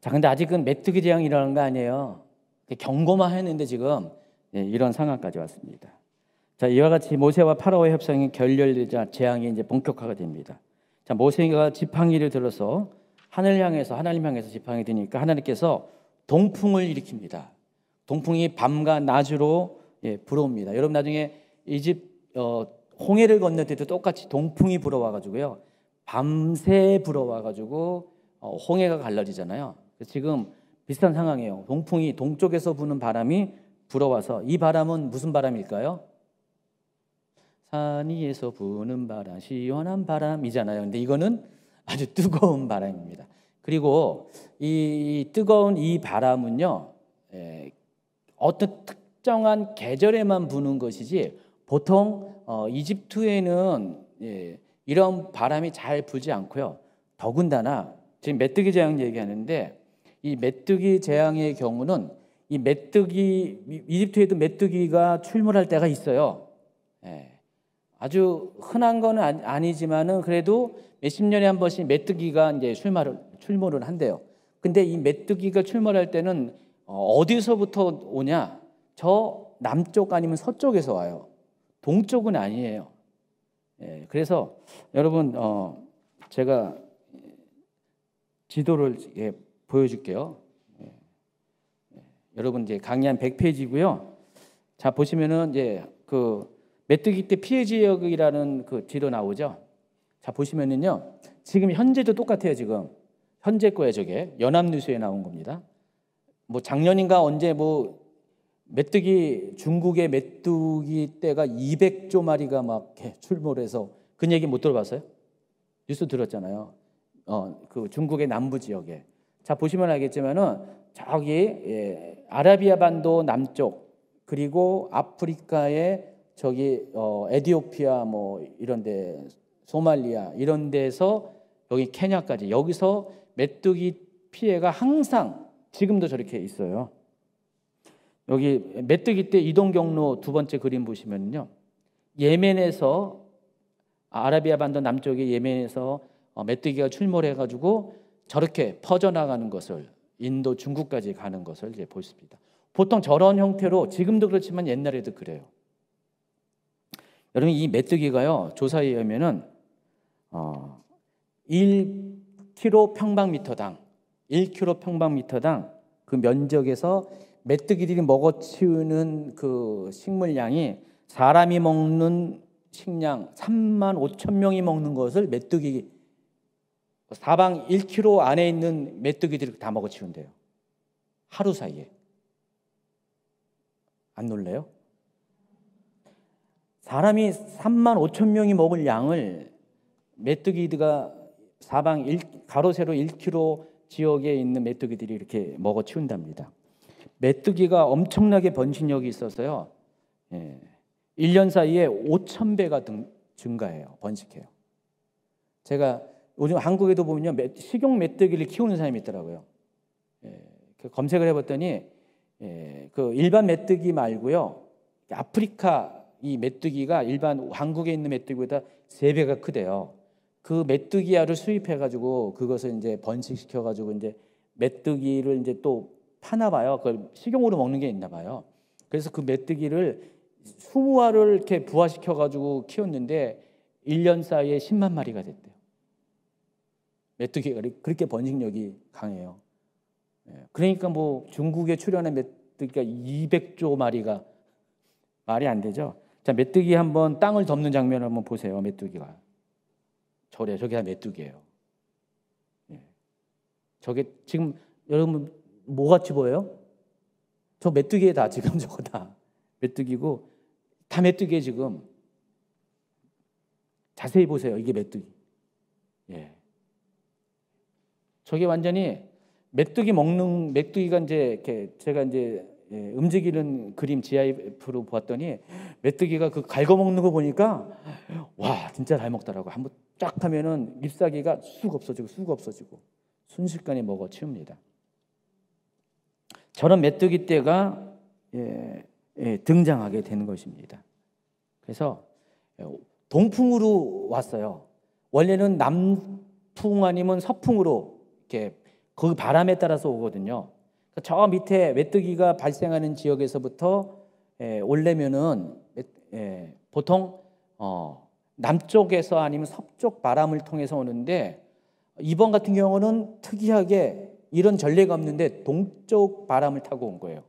자, 근데 아직은 메뚜기 재앙이 일어난 거 아니에요. 경고만 했는데 지금 이런 상황까지 왔습니다. 자, 이와 같이 모세와 파라오의 협상이 결렬되자 재앙이 이제 본격화가 됩니다. 자, 모세가 지팡이를 들어서 하나님 향해서 지팡이 드니까 하나님께서 동풍을 일으킵니다. 동풍이 밤과 낮으로 불어옵니다. 여러분 나중에 이집 홍해를 건널 때도 똑같이 동풍이 불어와가지고요, 밤새 불어와가지고 홍해가 갈라지잖아요. 지금 비슷한 상황이에요. 동풍이 동쪽에서 부는 바람이 불어와서, 이 바람은 무슨 바람일까요? 산 위에서 부는 바람, 시원한 바람이잖아요. 근데 이거는 아주 뜨거운 바람입니다. 그리고 이 뜨거운 이 바람은요, 어떤 특정한 계절에만 부는 것이지 보통 이집트에는 이런 바람이 잘 불지 않고요. 더군다나 지금 메뚜기 재앙 얘기하는데, 이 메뚜기 재앙의 경우는 이 메뚜기, 이집트에도 메뚜기가 출몰할 때가 있어요. 아주 흔한 건 아니지만은 그래도 몇십 년에 한 번씩 메뚜기가 이제 출몰을 한대요. 근데 이 메뚜기가 출몰할 때는 어디서부터 오냐? 저 남쪽 아니면 서쪽에서 와요. 동쪽은 아니에요. 그래서 여러분 제가 지도를 보여줄게요. 여러분 이제 강의 한 100페이지고요. 자 보시면은 이제 그 메뚜기 때 피해 지역이라는 그 지도 나오죠. 자 보시면은요, 지금 현재도 똑같아요. 지금 현재 거예요. 저게 연합뉴스에 나온 겁니다. 뭐 작년인가 언제 뭐 메뚜기, 중국의 메뚜기 떼가 200조 마리가 막 출몰해서, 그 얘기 못 들어봤어요? 뉴스 들었잖아요. 그 중국의 남부 지역에. 자 보시면 알겠지만은 저기 아라비아 반도 남쪽, 그리고 아프리카의 저기 에티오피아 뭐 이런데, 소말리아 이런 데서 여기 케냐까지, 여기서 메뚜기 피해가 항상 지금도 저렇게 있어요. 여기 메뚜기 떼 이동 경로 두 번째 그림 보시면요, 예멘에서, 아라비아 반도 남쪽의 예멘에서 메뚜기가 출몰해가지고 저렇게 퍼져나가는 것을, 인도, 중국까지 가는 것을 이제 보십니다. 보통 저런 형태로, 지금도 그렇지만 옛날에도 그래요. 여러분 이 메뚜기가요, 조사에 의하면은 1km 평방미터당 1km 평방미터당 그 면적에서 메뚜기들이 먹어치우는 그 식물량이 사람이 먹는 식량 3만 5천 명이 먹는 것을 메뚜기, 사방 1km 안에 있는 메뚜기들이 다 먹어치운대요. 하루 사이에. 안 놀래요? 사람이 3만 5천 명이 먹을 양을 메뚜기가 사방 가로 세로 1km 지역에 있는 메뚜기들이 이렇게 먹어치운답니다. 메뚜기가 엄청나게 번식력이 있어서요, 1년 사이에 5,000배가 증가해요. 번식해요. 제가 요즘 한국에도 보면요, 식용 메뚜기를 키우는 사람이 있더라고요. 검색을 해봤더니 그 일반 메뚜기 말고요, 아프리카 이 메뚜기가 일반 한국에 있는 메뚜기보다 3배가 크대요. 그 메뚜기알을 수입해가지고 그것을 이제 번식시켜가지고 이제 메뚜기를 이제 또 파나 봐요. 그걸 식용으로 먹는 게 있나 봐요. 그래서 그 메뚜기를 20알을 이렇게 부화시켜가지고 키웠는데 1년 사이에 10만 마리가 됐대요. 메뚜기가 그렇게 번식력이 강해요. 그러니까 뭐 중국에 출현한 메뚜기가 200조 마리가 말이 안 되죠. 자, 메뚜기 한번 땅을 덮는 장면을 한번 보세요. 메뚜기가 저게 다 메뚜기예요. 저게 지금 여러분 뭐 같이 보여요? 저 메뚜기에다 지금 저거 다 메뚜기고, 다 메뚜기에 지금 자세히 보세요. 이게 메뚜기. 저게 완전히 메뚜기가 이제 이렇게 제가 이제 움직이는 그림 GIF로 보았더니 메뚜기가 그 갉아먹는 거 보니까 와 진짜 잘 먹더라고. 한번 쫙 하면은 잎사귀가 쑥 없어지고 순식간에 먹어치웁니다. 저런 메뚜기 떼가 등장하게 되는 것입니다. 그래서 동풍으로 왔어요. 원래는 남풍 아니면 서풍으로 이렇게 그 바람에 따라서 오거든요. 저 밑에 메뚜기가 발생하는 지역에서부터 오려면은 보통 남쪽에서 아니면 서쪽 바람을 통해서 오는데 이번 같은 경우는 특이하게 이런 전례가 없는데 동쪽 바람을 타고 온 거예요.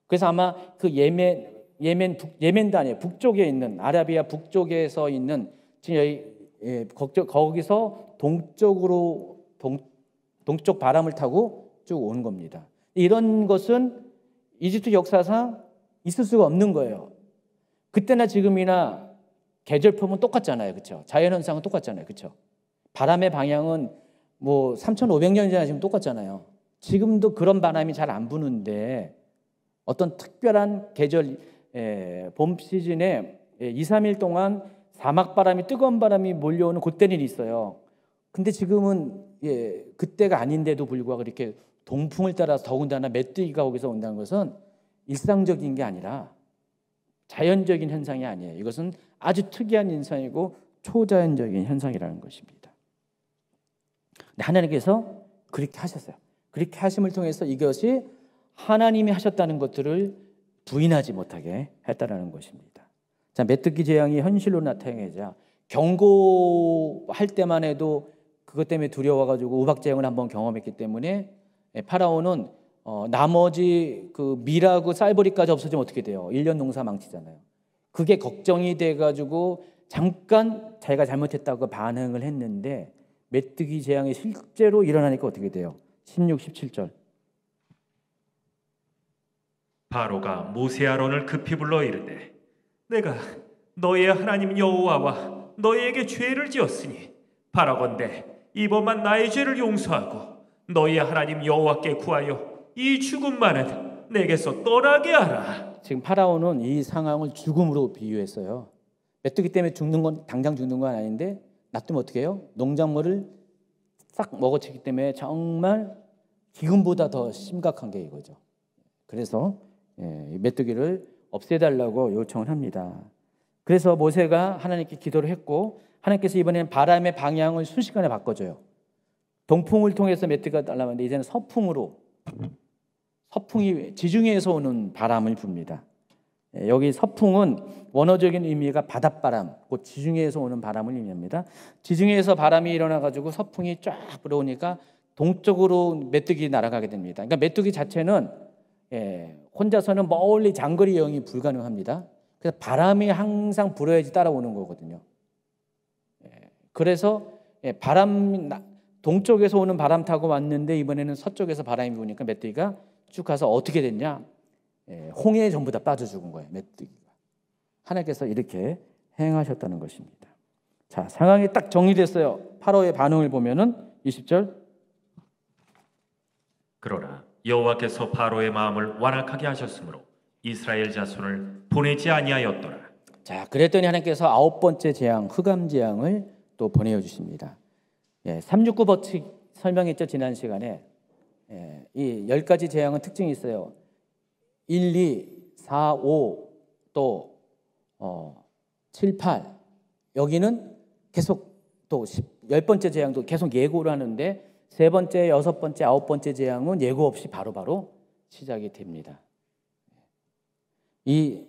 그래서 아마 그 예멘도 아니에요. 북쪽에 있는 아라비아 북쪽에서 있는 지금 여기 거기서 동쪽 바람을 타고 쭉 온 겁니다. 이런 것은 이집트 역사상 있을 수가 없는 거예요. 그때나 지금이나 계절품은 똑같잖아요. 그렇죠? 자연현상은 똑같잖아요. 그렇죠? 바람의 방향은 뭐 3,500년 전이나 지금 똑같잖아요. 지금도 그런 바람이 잘 안 부는데 어떤 특별한 계절 봄 시즌에 2, 3일 동안 사막 바람이 뜨거운 바람이 몰려오는 그때는 있어요. 근데 지금은 그때가 아닌데도 불구하고 이렇게 동풍을 따라서 더군다나 메뚜기가 거기서 온다는 것은 일상적인 게 아니라 자연적인 현상이 아니에요. 이것은 아주 특이한 현상이고 초자연적인 현상이라는 것입니다. 근데 하나님께서 그렇게 하셨어요. 그렇게 하심을 통해서 이것이 하나님이 하셨다는 것들을 부인하지 못하게 했다는 것입니다. 자, 메뚜기 재앙이 현실로 나타내자 경고할 때만 해도 그것 때문에 두려워가지고 우박 재앙을 한번 경험했기 때문에 파라오는 나머지 그 밀하고 쌀벌이까지 없어지면 어떻게 돼요? 1년 농사 망치잖아요. 그게 걱정이 돼가지고 잠깐 자기가 잘못했다고 반응을 했는데 메뚜기 재앙이 실제로 일어나니까 어떻게 돼요? 16, 17절. 바로가 모세 아론을 급히 불러 이르되 내가 너의 하나님 여호와와 너희에게 죄를 지었으니 바라건대 이번만 나의 죄를 용서하고 너희 하나님 여호와께 구하여 이 죽음만은 내게서 떠나게 하라. 지금 파라오는 이 상황을 죽음으로 비유했어요. 메뚜기 때문에 죽는 건 당장 죽는 건 아닌데 놔두면 어떻게 해요? 농작물을 싹 먹어치기 때문에 정말 기근보다 더 심각한 게 이거죠. 그래서 메뚜기를 없애달라고 요청을 합니다. 그래서 모세가 하나님께 기도를 했고 하나님께서 이번에는 바람의 방향을 순식간에 바꿔줘요. 동풍을 통해서 메뚜기가 날아왔는데 이제는 서풍이 지중해에서 오는 바람을 붑니다. 여기 서풍은 원어적인 의미가 바닷바람, 곧 지중해에서 오는 바람을 의미합니다. 지중해에서 바람이 일어나가지고 서풍이 쫙 불어오니까 동쪽으로 메뚜기 날아가게 됩니다. 그러니까 메뚜기 자체는 혼자서는 멀리 장거리 여행이 불가능합니다. 그래서 바람이 항상 불어야지 따라오는 거거든요. 그래서 동쪽에서 오는 바람 타고 왔는데 이번에는 서쪽에서 바람이 부니까 메뚜기가 쭉 가서 어떻게 됐냐? 홍해에 전부 다 빠져 죽은 거예요. 메뚜기가. 하나님께서 이렇게 행하셨다는 것입니다. 자, 상황이 딱 정리됐어요. 파라오의 반응을 보면은 20절. 그러나 여호와께서 바로의 마음을 완악하게 하셨으므로 이스라엘 자손을 보내지 아니하였더라. 자, 그랬더니 하나님께서 9번째 재앙, 흑암 재앙을 또 보내어 주십니다. 369 법칙 설명했죠, 지난 시간에. 이 10가지 재앙은 특징이 있어요. 1, 2, 4, 5, 또 7, 8. 여기는 계속 또 10번째 재앙도 계속 예고를 하는데 세 번째, 여섯 번째, 아홉 번째 재앙은 예고 없이 바로바로 시작이 됩니다. 이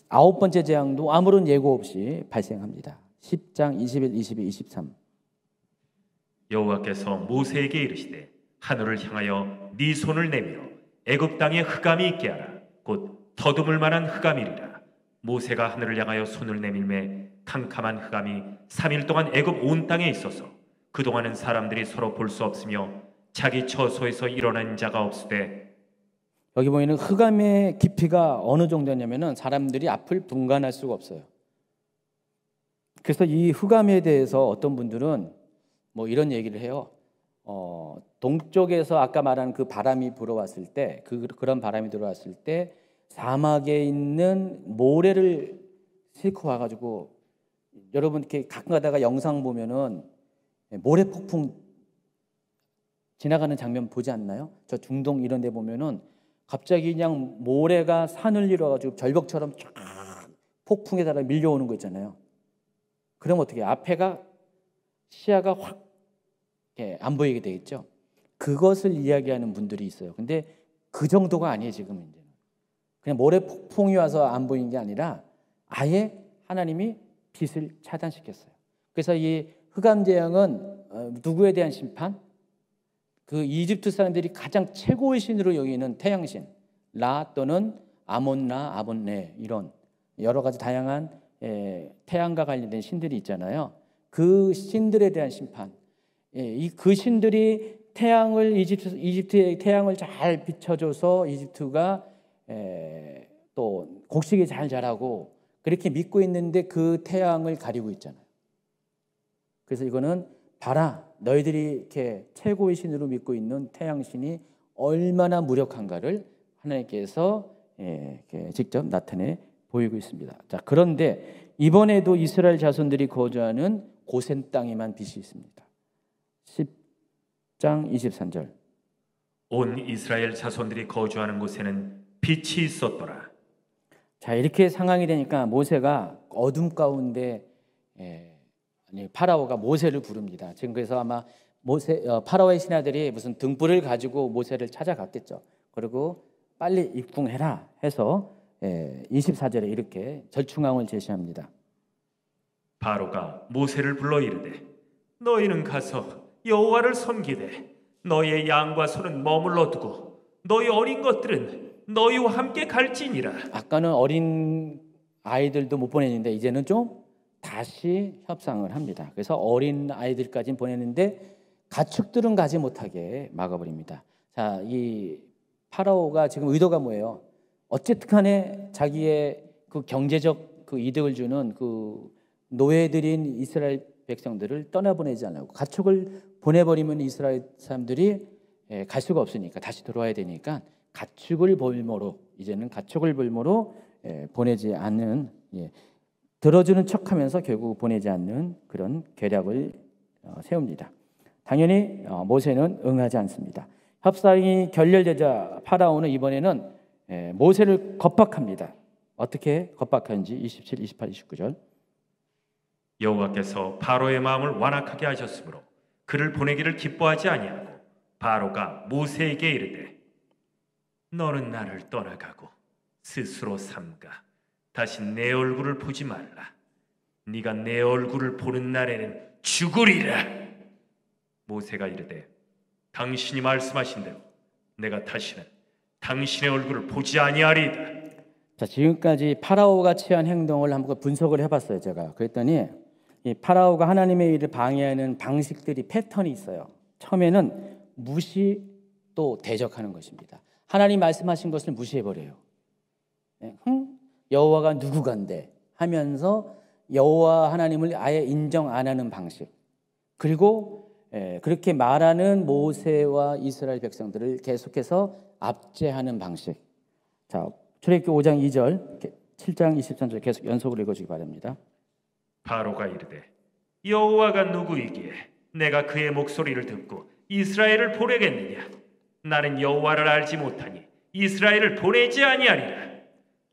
아홉 번째 재앙도 아무런 예고 없이 발생합니다. 10장 21, 22, 23. 여호와께서 모세에게 이르시되 하늘을 향하여 네 손을 내밀어 애굽 땅에 흑암이 있게 하라. 곧 더듬을 만한 흑암이리라. 모세가 하늘을 향하여 손을 내밀매 캄캄한 흑암이 3일 동안 애굽 온 땅에 있어서 그동안은 사람들이 서로 볼 수 없으며 자기 처소에서 일어난 자가 없으되. 여기 보이는 흑암의 깊이가 어느 정도냐면은 사람들이 앞을 분간할 수가 없어요. 그래서 이 흑암에 대해서 어떤 분들은 뭐 이런 얘기를 해요. 동쪽에서 아까 말한 그 바람이 불어왔을 때, 그런 바람이 들어왔을 때 사막에 있는 모래를 싣고 와가지고, 여러분 이렇게 가끔 가다가 영상 보면은 모래 폭풍 지나가는 장면 보지 않나요? 저 중동 이런 데 보면은 갑자기 그냥 모래가 산을 이뤄가지고 절벽처럼 쫙 폭풍에 따라 밀려오는 거 있잖아요. 그럼 어떻게 해요? 앞에가 시야가 확 안 보이게 되겠죠. 그것을 이야기하는 분들이 있어요. 근데 그 정도가 아니에요. 지금 이제 그냥 모래 폭풍이 와서 안 보이는 게 아니라 아예 하나님이 빛을 차단시켰어요. 그래서 이 흑암 재앙은 누구에 대한 심판? 그 이집트 사람들이 가장 최고의 신으로 여기는 태양신 라 또는 아몬라, 아본네 이런 여러 가지 다양한 태양과 관련된 신들이 있잖아요. 그 신들에 대한 심판. 그 신들이 이집트의 태양을 잘 비춰줘서 이집트가 또 곡식이 잘 자라고 그렇게 믿고 있는데 그 태양을 가리고 있잖아요. 그래서 이거는 봐라, 너희들이 이렇게 최고의 신으로 믿고 있는 태양신이 얼마나 무력한가를 하나님께서 이렇게 직접 나타내 보이고 있습니다. 자, 그런데 이번에도 이스라엘 자손들이 거주하는 고센 땅에만 빛이 있습니다. 10장 23절. 온 이스라엘 자손들이 거주하는 곳에는 빛이 있었더라. 자, 이렇게 상황이 되니까 모세가 어둠 가운데 파라오가 모세를 부릅니다. 지금 그래서 아마 파라오의 신하들이 무슨 등불을 가지고 모세를 찾아갔겠죠. 그리고 빨리 입궁해라 해서 24절에 이렇게 절충앙을 제시합니다. 바로가 모세를 불러 이르되 너희는 가서 여호와를 섬기되 너희의 양과 소는 머물러 두고 너희 어린 것들은 너희와 함께 갈지니라. 아까는 어린 아이들도 못 보냈는데 이제는 좀 다시 협상을 합니다. 그래서 어린 아이들까지는 보냈는데 가축들은 가지 못하게 막아버립니다. 자, 이 파라오가 지금 의도가 뭐예요? 어쨌든 간에 자기의 그 경제적 그 이득을 주는 그 노예들인 이스라엘 백성들을 떠나보내지 않고 가축을 보내버리면 이스라엘 사람들이 갈 수가 없으니까 다시 들어와야 되니까 가축을 볼모로 이제는 가축을 볼모로 보내지 않는 들어주는 척하면서 결국 보내지 않는 그런 계략을 세웁니다. 당연히 모세는 응하지 않습니다. 협상이 결렬되자 파라오는 이번에는 모세를 겁박합니다. 어떻게 겁박하는지 27, 28, 29절. 여호와께서 바로의 마음을 완악하게 하셨으므로 그를 보내기를 기뻐하지 아니하고 바로가 모세에게 이르되 너는 나를 떠나가고 스스로 삼가 다시 내 얼굴을 보지 말라. 네가 내 얼굴을 보는 날에는 죽으리라. 모세가 이르되 당신이 말씀하신 대로 내가 다시는 당신의 얼굴을 보지 아니하리이다. 자, 지금까지 파라오가 취한 행동을 한번 분석을 해봤어요. 제가 그랬더니 이 파라오가 하나님의 일을 방해하는 방식들이 패턴이 있어요. 처음에는 무시 또 대적하는 것입니다. 하나님 말씀하신 것을 무시해버려요. 여호와가 누구간데 하면서 여호와 하나님을 아예 인정 안 하는 방식. 그리고 그렇게 말하는 모세와 이스라엘 백성들을 계속해서 압제하는 방식. 자, 출애굽기 5장 2절, 7장 23절 계속 연속으로 읽어주기 바랍니다. 바로가 이르되 여호와가 누구이기에 내가 그의 목소리를 듣고 이스라엘을 보내겠느냐? 나는 여호와를 알지 못하니 이스라엘을 보내지 아니하리라.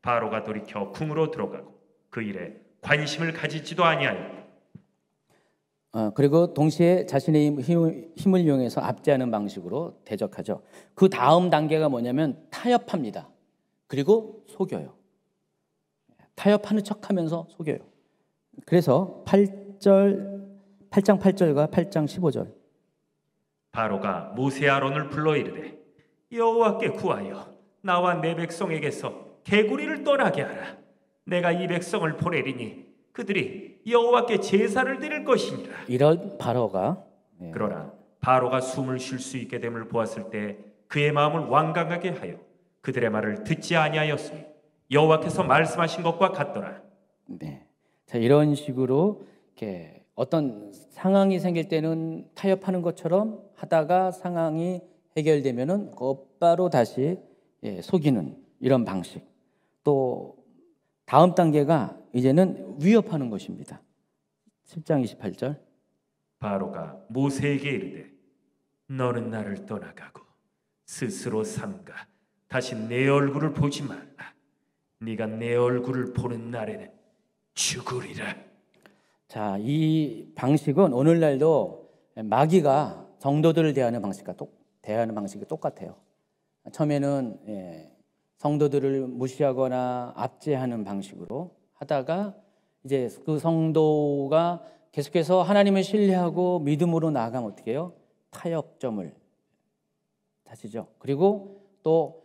바로가 돌이켜 궁으로 들어가고 그 일에 관심을 가지지도 아니하니. 그리고 동시에 자신의 힘을 이용해서 압제하는 방식으로 대적하죠. 그 다음 단계가 뭐냐면 타협합니다. 그리고 속여요. 타협하는 척하면서 속여요. 그래서 8장 8절과 8장 15절. 바로가 모세 아론을 불러 이르되 여호와께 구하여 나와 내 백성에게서 개구리를 떠나게 하라. 내가 이 백성을 보내리니 그들이 여호와께 제사를 드릴 것이니라. 이런 바로가 그러나 바로가 숨을 쉴 수 있게 됨을 보았을 때 그의 마음을 완강하게 하여 그들의 말을 듣지 아니하였으니 여호와께서 말씀하신 것과 같더라. 네. 자, 이런 식으로 이렇게 어떤 상황이 생길 때는 타협하는 것처럼 하다가 상황이 해결되면은 곧바로 다시 속이는 이런 방식. 또 다음 단계가 이제는 위협하는 것입니다. 10장 28절. 바로가 모세에게 이르되 너는 나를 떠나가고 스스로 삼가 다시 내 얼굴을 보지 말라. 네가 내 얼굴을 보는 날에는 죽으리라. 자, 이 방식은 오늘날도 마귀가 성도들을 대하는 방식이 똑같아요. 처음에는 성도들을 무시하거나 압제하는 방식으로 하다가 이제 그 성도가 계속해서 하나님을 신뢰하고 믿음으로 나아가면 어떻게 해요? 타협점을 다시죠. 그리고 또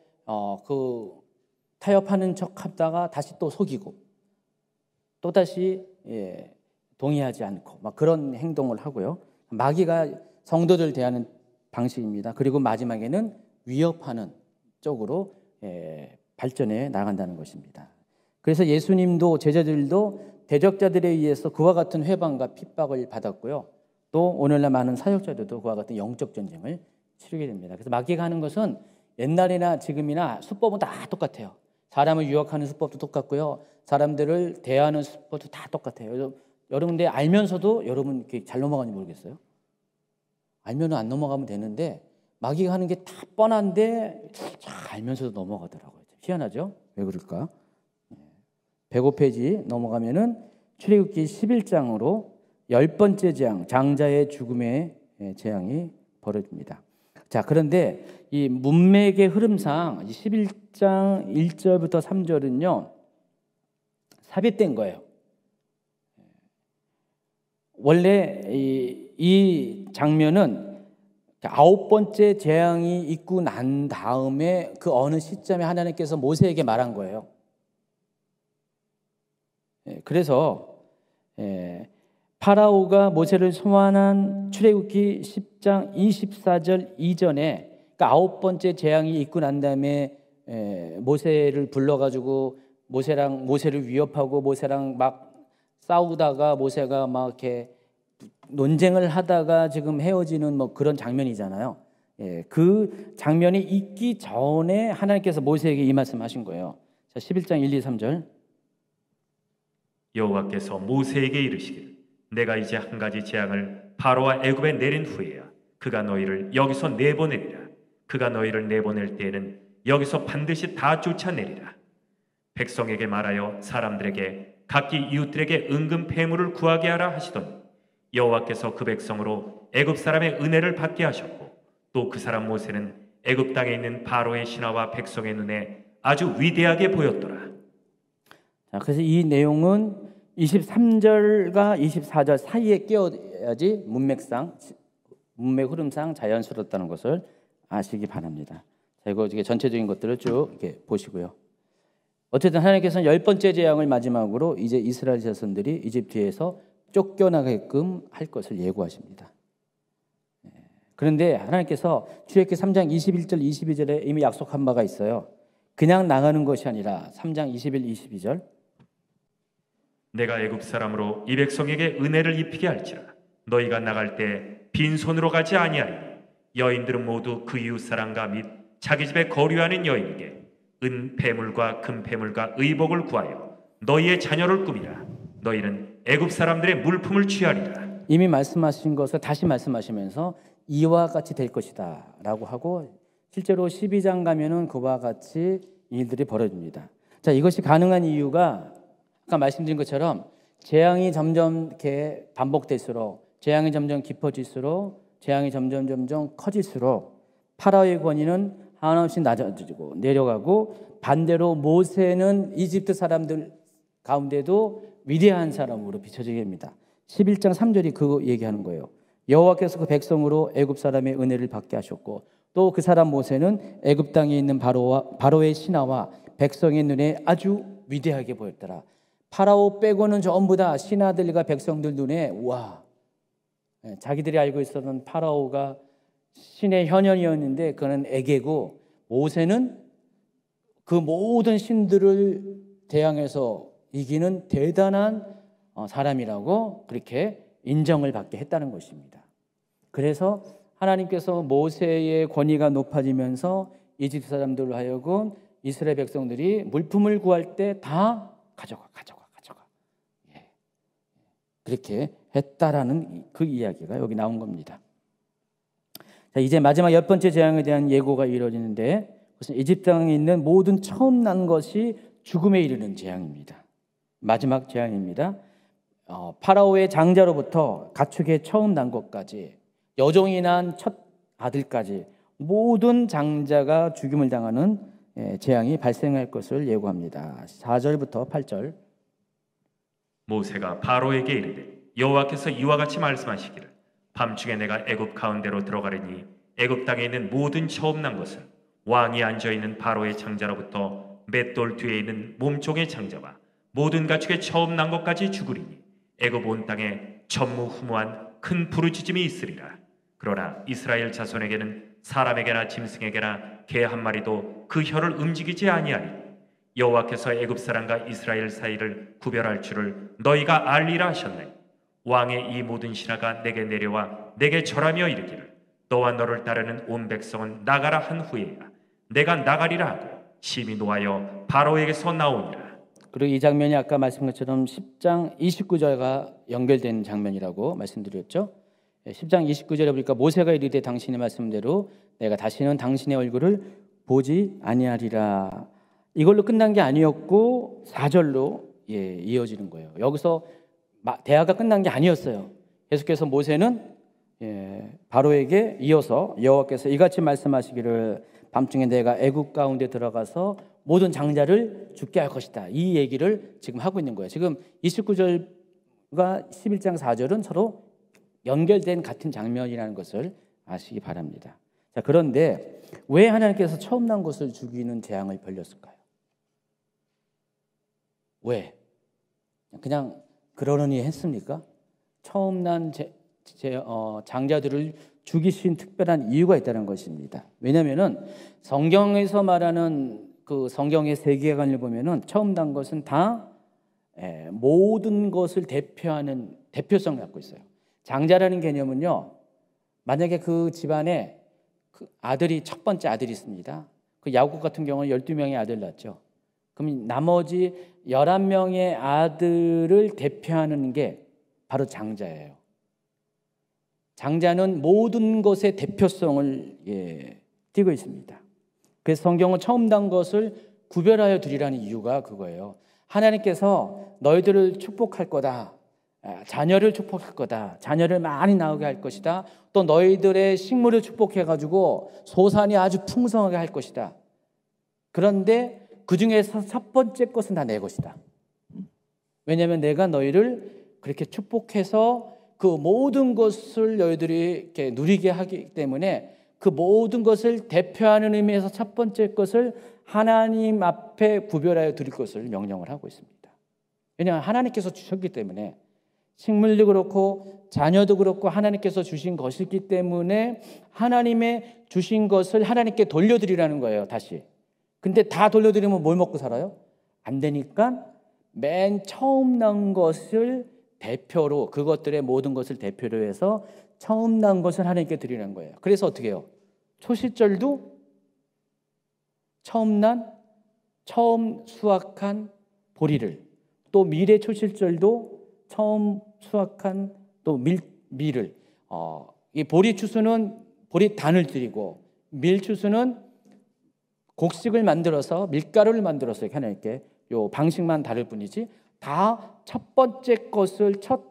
그 타협하는 척하다가 다시 또 속이고 또 다시 동의하지 않고 막 그런 행동을 하고요. 마귀가 성도들 대하는 방식입니다. 그리고 마지막에는 위협하는 쪽으로 발전해 나간다는 것입니다. 그래서 예수님도 제자들도 대적자들에 의해서 그와 같은 회방과 핍박을 받았고요. 또 오늘날 많은 사역자들도 그와 같은 영적 전쟁을 치르게 됩니다. 그래서 마귀가 하는 것은 옛날이나 지금이나 수법은 다 똑같아요. 사람을 유혹하는 수법도 똑같고요. 사람들을 대하는 수법도 다 똑같아요. 여러분 근데 알면서도 여러분 이렇게 잘 넘어가는지 모르겠어요. 알면은 안 넘어가면 되는데 마귀가 하는 게 다 뻔한데 잘 알면서도 넘어가더라고요. 희한하죠? 왜 그럴까? 105페이지 넘어가면은 출애굽기 11장으로 10번째 재앙, 장자의 죽음의 재앙이 벌어집니다. 자, 그런데 이 문맥의 흐름상 11장 1절부터 3절은요 삽입된 거예요. 원래 이 장면은 9번째 재앙이 있고 난 다음에 그 어느 시점에 하나님께서 모세에게 말한 거예요. 그래서 파라오가 모세를 소환한 출애굽기 10장 24절 이전에 그러니까 9번째 재앙이 있고 난 다음에 모세를 불러가지고 모세를 위협하고 모세랑 막 싸우다가 모세가 막 이렇게 논쟁을 하다가 지금 헤어지는 뭐 그런 장면이잖아요. 그 장면이 있기 전에 하나님께서 모세에게 이 말씀하신 거예요. 자, 11장 1, 2, 3절. 여호와께서 모세에게 이르시기를 내가 이제 한 가지 재앙을 바로와 애굽에 내린 후에야 그가 너희를 여기서 내보내리라. 그가 너희를 내보낼 때에는 여기서 반드시 다 쫓아내리라. 백성에게 말하여 사람들에게 각기 이웃들에게 은금 폐물을 구하게 하라 하시더니 여호와께서 그 백성으로 애굽 사람의 은혜를 받게 하셨고 또 그 사람 모세는 애굽 땅에 있는 바로의 신하와 백성의 눈에 아주 위대하게 보였더라. 자, 그래서 이 내용은 23절과 24절 사이에 끼어야지 문맥 흐름상 자연스럽다는 것을 아시기 바랍니다. 자, 이거 전체적인 것들을 쭉 이렇게 보시고요. 어쨌든 하나님께서는 10번째 재앙을 마지막으로 이제 이스라엘 자손들이 이집트에서 쫓겨나게끔 할 것을 예고하십니다. 그런데 하나님께서 출애굽기 3장 21절 22절에 이미 약속한 바가 있어요. 그냥 나가는 것이 아니라 3장 21, 22절 내가 애굽 사람으로 이 백성에게 은혜를 입히게 할지라 너희가 나갈 때 빈손으로 가지 아니하리니 여인들은 모두 그 이웃 사람과 및 자기 집에 거류하는 여인에게 은 폐물과 금 폐물과 의복을 구하여 너희의 자녀를 꾸미라. 너희는 애굽 사람들의 물품을 취하리라. 이미 말씀하신 것을 다시 말씀하시면서 이와 같이 될 것이다 라고 하고 실제로 12장 가면은 그와 같이 일들이 벌어집니다. 자, 이것이 가능한 이유가 아까 말씀드린 것처럼 재앙이 점점 이렇게 반복될수록 재앙이 점점 깊어질수록 재앙이 점점 커질수록 파라오의 권위는 하나씩 낮아지고 내려가고 반대로 모세는 이집트 사람들 가운데도 위대한 사람으로 비춰지게 됩니다. 11장 3절이 그거 얘기하는 거예요. 여호와께서 그 백성으로 애굽 사람의 은혜를 받게 하셨고 또 그 사람 모세는 애굽 땅에 있는 바로의 신하와 백성의 눈에 아주 위대하게 보였더라. 파라오 빼고는 전부 다 신하들과 백성들 눈에 와, 자기들이 알고 있었던 파라오가 신의 현현이었는데 그는 애개고 모세는 그 모든 신들을 대항해서 이기는 대단한 사람이라고 그렇게 인정을 받게 했다는 것입니다. 그래서 하나님께서 모세의 권위가 높아지면서 이집트 사람들로 하여금 이스라엘 백성들이 물품을 구할 때 다 가져가. 그렇게 했다라는 그 이야기가 여기 나온 겁니다. 자, 이제 마지막 10번째 재앙에 대한 예고가 이루어지는데 그것은 이집트 땅에 있는 모든 처음 난 것이 죽음에 이르는 재앙입니다. 마지막 재앙입니다. 파라오의 장자로부터 가축의 처음 난 것까지 여종이 난 첫 아들까지 모든 장자가 죽임을 당하는 재앙이 발생할 것을 예고합니다. 4절부터 8절. 모세가 바로에게 이르되 여호와께서 이와 같이 말씀하시기를 밤중에 내가 애굽 가운데로 들어가려니 애굽 땅에 있는 모든 처음 난 것은 왕이 앉아 있는 바로의 장자로부터 맷돌 뒤에 있는 몸종의 장자와 모든 가축의 처음 난 것까지 죽으리니 애굽 온 땅에 전무후무한 큰 부르짖음이 있으리라. 그러나 이스라엘 자손에게는 사람에게나 짐승에게나 개 한 마리도 그 혀를 움직이지 아니하니 여호와께서 애굽 사람과 이스라엘 사이를 구별할 줄을 너희가 알리라 하셨나니 왕의 이 모든 신하가 내게 내려와 내게 절하며 이르기를 너와 너를 따르는 온 백성은 나가라 한 후에야 내가 나가리라 하고 심히 노하여 바로에게서 나오니라. 그리고 이 장면이 아까 말씀한 것처럼 10장 29절과 연결된 장면이라고 말씀드렸죠. 10장 29절에 보니까 모세가 이르되 당신의 말씀대로 내가 다시는 당신의 얼굴을 보지 아니하리라. 이걸로 끝난 게 아니었고 4절로 이어지는 거예요. 여기서 대화가 끝난 게 아니었어요. 계속해서 모세는 바로에게 이어서 여호와께서 이같이 말씀하시기를 밤중에 내가 애굽 가운데 들어가서 모든 장자를 죽게 할 것이다. 이 얘기를 지금 하고 있는 거예요. 지금 29절과 11장 4절은 서로 연결된 같은 장면이라는 것을 아시기 바랍니다. 자, 그런데 왜 하나님께서 처음 난 것을 죽이는 재앙을 벌렸을까요? 왜? 그냥 그러려니 했습니까? 처음 난 장자들을 죽이신 특별한 이유가 있다는 것입니다. 왜냐하면 성경에서 말하는 그 성경의 세계관을 보면은 처음 난 것은 다 모든 것을 대표하는 대표성을 갖고 있어요. 장자라는 개념은요, 만약에 그 집안에 그 아들이 첫 번째 아들이 있습니다. 그 야곱 같은 경우는 12명의 아들 낳았죠. 그럼 나머지 11명의 아들을 대표하는 게 바로 장자예요. 장자는 모든 것의 대표성을 띠고 있습니다. 그래서 성경은 처음 난 것을 구별하여 드리라는 이유가 그거예요. 하나님께서 너희들을 축복할 거다. 자녀를 축복할 거다. 자녀를 많이 나오게 할 것이다. 또 너희들의 식물을 축복해가지고 소산이 아주 풍성하게 할 것이다. 그런데 그 중에서 첫 번째 것은 다 내 것이다. 왜냐하면 내가 너희를 그렇게 축복해서 그 모든 것을 너희들이 이렇게 누리게 하기 때문에 그 모든 것을 대표하는 의미에서 첫 번째 것을 하나님 앞에 구별하여 드릴 것을 명령을 하고 있습니다. 왜냐하면 하나님께서 주셨기 때문에 식물도 그렇고 자녀도 그렇고 하나님께서 주신 것이기 때문에 하나님의 주신 것을 하나님께 돌려드리라는 거예요. 다시. 근데 다 돌려드리면 뭘 먹고 살아요? 안 되니까 맨 처음 난 것을 대표로, 그것들의 모든 것을 대표로 해서 처음 난 것을 하나님께 드리는 거예요. 그래서 어떻게 해요? 초실절도 처음 수확한 보리를, 또 밀의 초실절도 처음 수확한 또 밀을, 이 보리 추수는 보리 단을 드리고 밀 추수는 곡식을 만들어서 밀가루를 만들어서 하나님께 요 방식만 다를 뿐이지 다 첫 번째 것을, 첫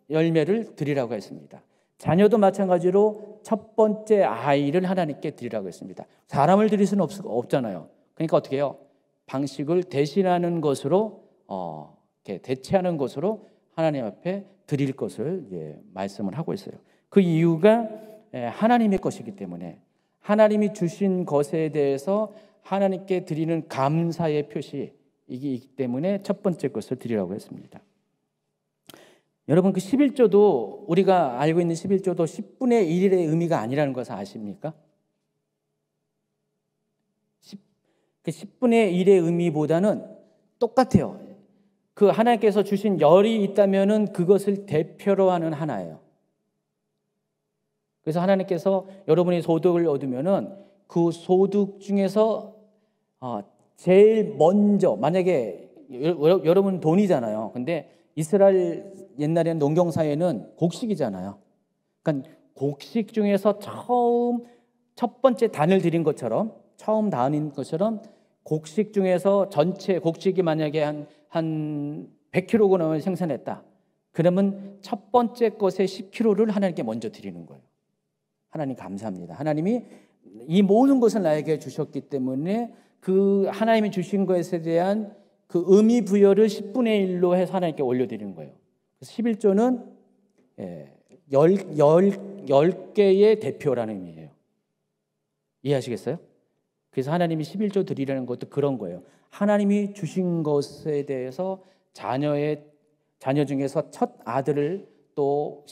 열매를 드리라고 했습니다. 자녀도 마찬가지로 첫 번째 아이를 하나님께 드리라고 했습니다. 사람을 드릴 수는 없잖아요. 그러니까 어떻게 해요? 방식을 대신하는 것으로, 이렇게 대체하는 것으로 하나님 앞에 드릴 것을 말씀을 하고 있어요. 그 이유가 하나님의 것이기 때문에 하나님이 주신 것에 대해서 하나님께 드리는 감사의 표시, 이게 있기 때문에 첫 번째 것을 드리라고 했습니다. 여러분, 그 11조도, 우리가 알고 있는 11조도 10분의 1의 의미가 아니라는 것을 아십니까? 그 10분의 1의 의미보다는 똑같아요. 그 하나님께서 주신 열이 있다면은 그것을 대표로 하는 하나예요. 그래서 하나님께서 여러분이 소득을 얻으면은 그 소득 중에서 제일 먼저, 만약에 여러분 돈이잖아요. 근데 이스라엘 옛날에는 농경사회는 곡식이잖아요. 그러니까 곡식 중에서 첫 번째 단을 드린 것처럼, 처음 단인 것처럼 곡식 중에서 전체 곡식이 만약에 한 100kg을 생산했다. 그러면 첫 번째 것의 10kg를 하나님께 먼저 드리는 거예요. 하나님 감사합니다. 하나님이 이 모든 것을 나에게 주셨기 때문에 그 하나님이 주신 것에 대한 그 의미 부여를 10분의 1로 해서 하나님께 올려드리는 거예요. 그래서 11조는 열 개의 대표라는 의미예요. 이해하시겠어요? 그래서 하나님이 11조 드리라는 것도 그런 거예요. 하나님이 주신 것에 대해서 자녀 중에서 첫 아들을 또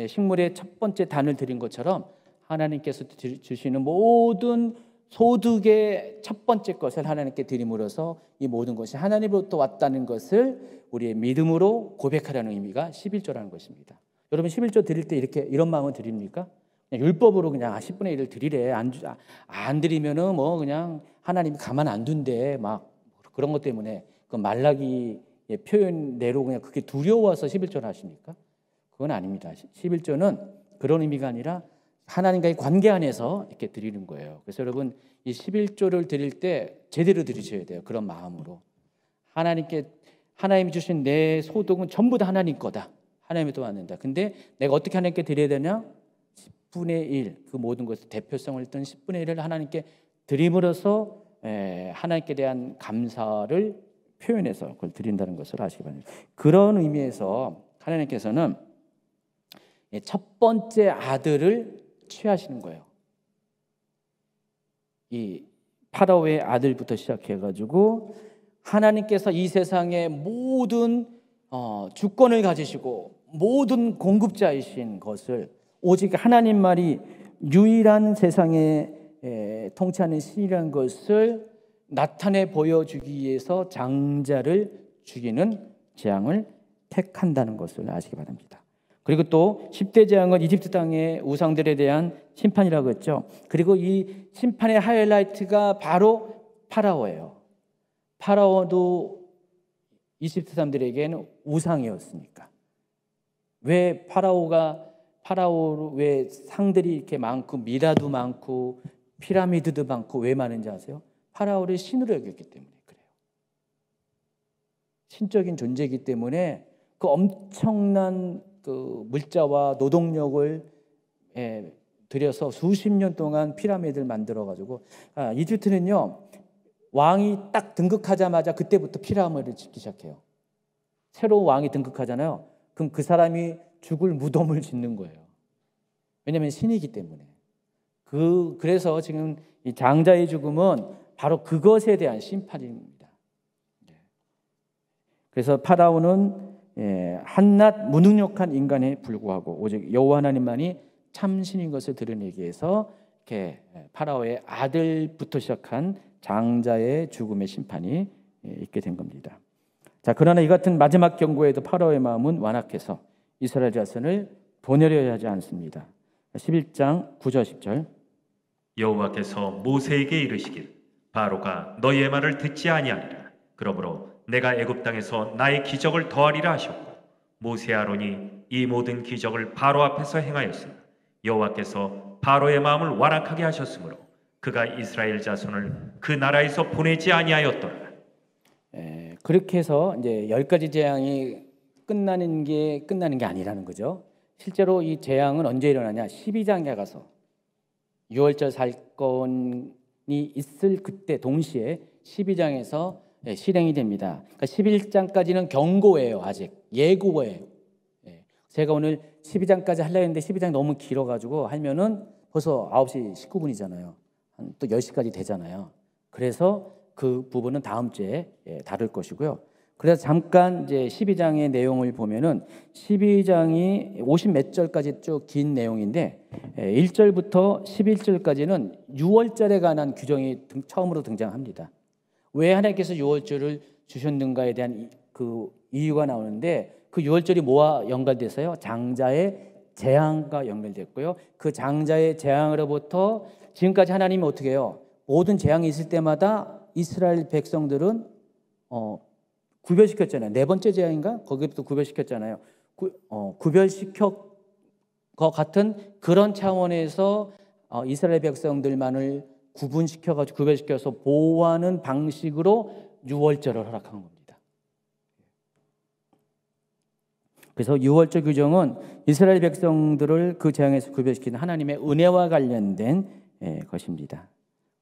식물의 첫 번째 단을 드린 것처럼 하나님께서 주시는 모든 소득의 첫 번째 것을 하나님께 드림으로써 이 모든 것이 하나님으로부터 왔다는 것을 우리의 믿음으로 고백하라는 의미가 11조라는 것입니다. 여러분 11조 드릴 때 이런 마음을 드립니까? 그냥 율법으로 그냥 10분의 1을 드리래. 안 드리면은 뭐 그냥 하나님이 가만 안 둔대. 막 그런 것 때문에 그 말라기의 표현대로 그냥 그게 두려워서 11조를 하십니까? 그건 아닙니다. 11조는 그런 의미가 아니라 하나님과의 관계 안에서 이렇게 드리는 거예요. 그래서 여러분 이 11조를 드릴 때 제대로 드리셔야 돼요. 그런 마음으로. 하나님이 주신 내 소득은 전부 다 하나님 거다. 하나님이 왔는다. 근데 내가 어떻게 하나님께 드려야 되냐? 10분의 1, 그 모든 것의 대표성을 뜬 10분의 1을 하나님께 드림으로써 하나님께 대한 감사를 표현해서 그걸 드린다는 것을 아시기 바랍니다. 그런 의미에서 하나님께서는 첫 번째 아들을 취하시는 거예요. 이 파라오의 아들부터 시작해가지고 하나님께서 이 세상의 모든 주권을 가지시고 모든 공급자이신 것을 오직 하나님만이 유일한 세상에 통치하는 신이라는 것을 나타내 보여주기 위해서 장자를 죽이는 재앙을 택한다는 것을 아시기 바랍니다. 그리고 또 10대 재앙은 이집트 땅의 우상들에 대한 심판이라고 했죠. 그리고 이 심판의 하이라이트가 바로 파라오예요. 파라오도 이집트 사람들에게는 우상이었으니까. 왜 왜 상들이 이렇게 많고 미라도 많고 피라미드도 많고 왜 많은지 아세요? 파라오를 신으로 여겼기 때문에 그래요. 신적인 존재이기 때문에 그 엄청난 그 물자와 노동력을 들여서 수십 년 동안 피라미드를 만들어 가지고 이집트는요 왕이 딱 등극하자마자 그때부터 피라미드를 짓기 시작해요. 새로 왕이 등극하잖아요. 그럼 그 사람이 죽을 무덤을 짓는 거예요. 왜냐하면 신이기 때문에. 그래서 지금 이 장자의 죽음은 바로 그것에 대한 심판입니다. 그래서 파라오는 한낱 무능력한 인간에 불구하고 오직 여호와 하나님만이 참신인 것을 드러내기 위해서 이렇게 파라오의 아들부터 시작한 장자의 죽음의 심판이 있게 된 겁니다. 자, 그러나 이 같은 마지막 경고에도 파라오의 마음은 완악해서 이스라엘 자손을 보내려 하지 않습니다. 11장 9절 10절 여호와께서 모세에게 이르시길 바로가 너희의 말을 듣지 아니하리라. 그러므로 내가 애굽 땅에서 나의 기적을 더하리라 하셨고 모세 아론이 이 모든 기적을 바로 앞에서 행하였으나 여호와께서 바로의 마음을 완악하게 하셨으므로 그가 이스라엘 자손을 그 나라에서 보내지 아니하였더라. 그렇게 해서 이제 10가지 재앙이 끝나는 게 아니라는 거죠. 실제로 이 재앙은 언제 일어나냐? 12장에 가서 유월절 살건이 있을 그때 동시에 12장에서 실행이 됩니다. 그러니까 11장까지는 경고예요. 아직 예고예요. 제가 오늘 12장까지 하려고 했는데 12장이 너무 길어가지고 하면은 벌써 9시 19분이잖아요. 또 10시까지 되잖아요. 그래서 그 부분은 다음 주에 다룰 것이고요. 그래서 잠깐 이제 12장의 내용을 보면은 12장이 50 몇 절까지 쭉 긴 내용인데 1절부터 11절까지는 유월절에 관한 규정이 처음으로 등장합니다. 왜 하나님께서 유월절을 주셨는가에 대한 그 이유가 나오는데 그 유월절이 뭐와 연관돼서요? 장자의 재앙과 연결됐고요. 그 장자의 재앙으로부터 지금까지 하나님이 어떻게 해요? 모든 재앙이 있을 때마다 이스라엘 백성들은 구별시켰잖아요. 네 번째 재앙인가? 거기부터 구별시켰잖아요. 구별시켜 것 같은 그런 차원에서 이스라엘 백성들만을 구분시켜가지고 구별시켜서 보호하는 방식으로 유월절을 허락한 겁니다. 그래서 유월절 규정은 이스라엘 백성들을 그 재앙에서 구별시키는 하나님의 은혜와 관련된 것입니다.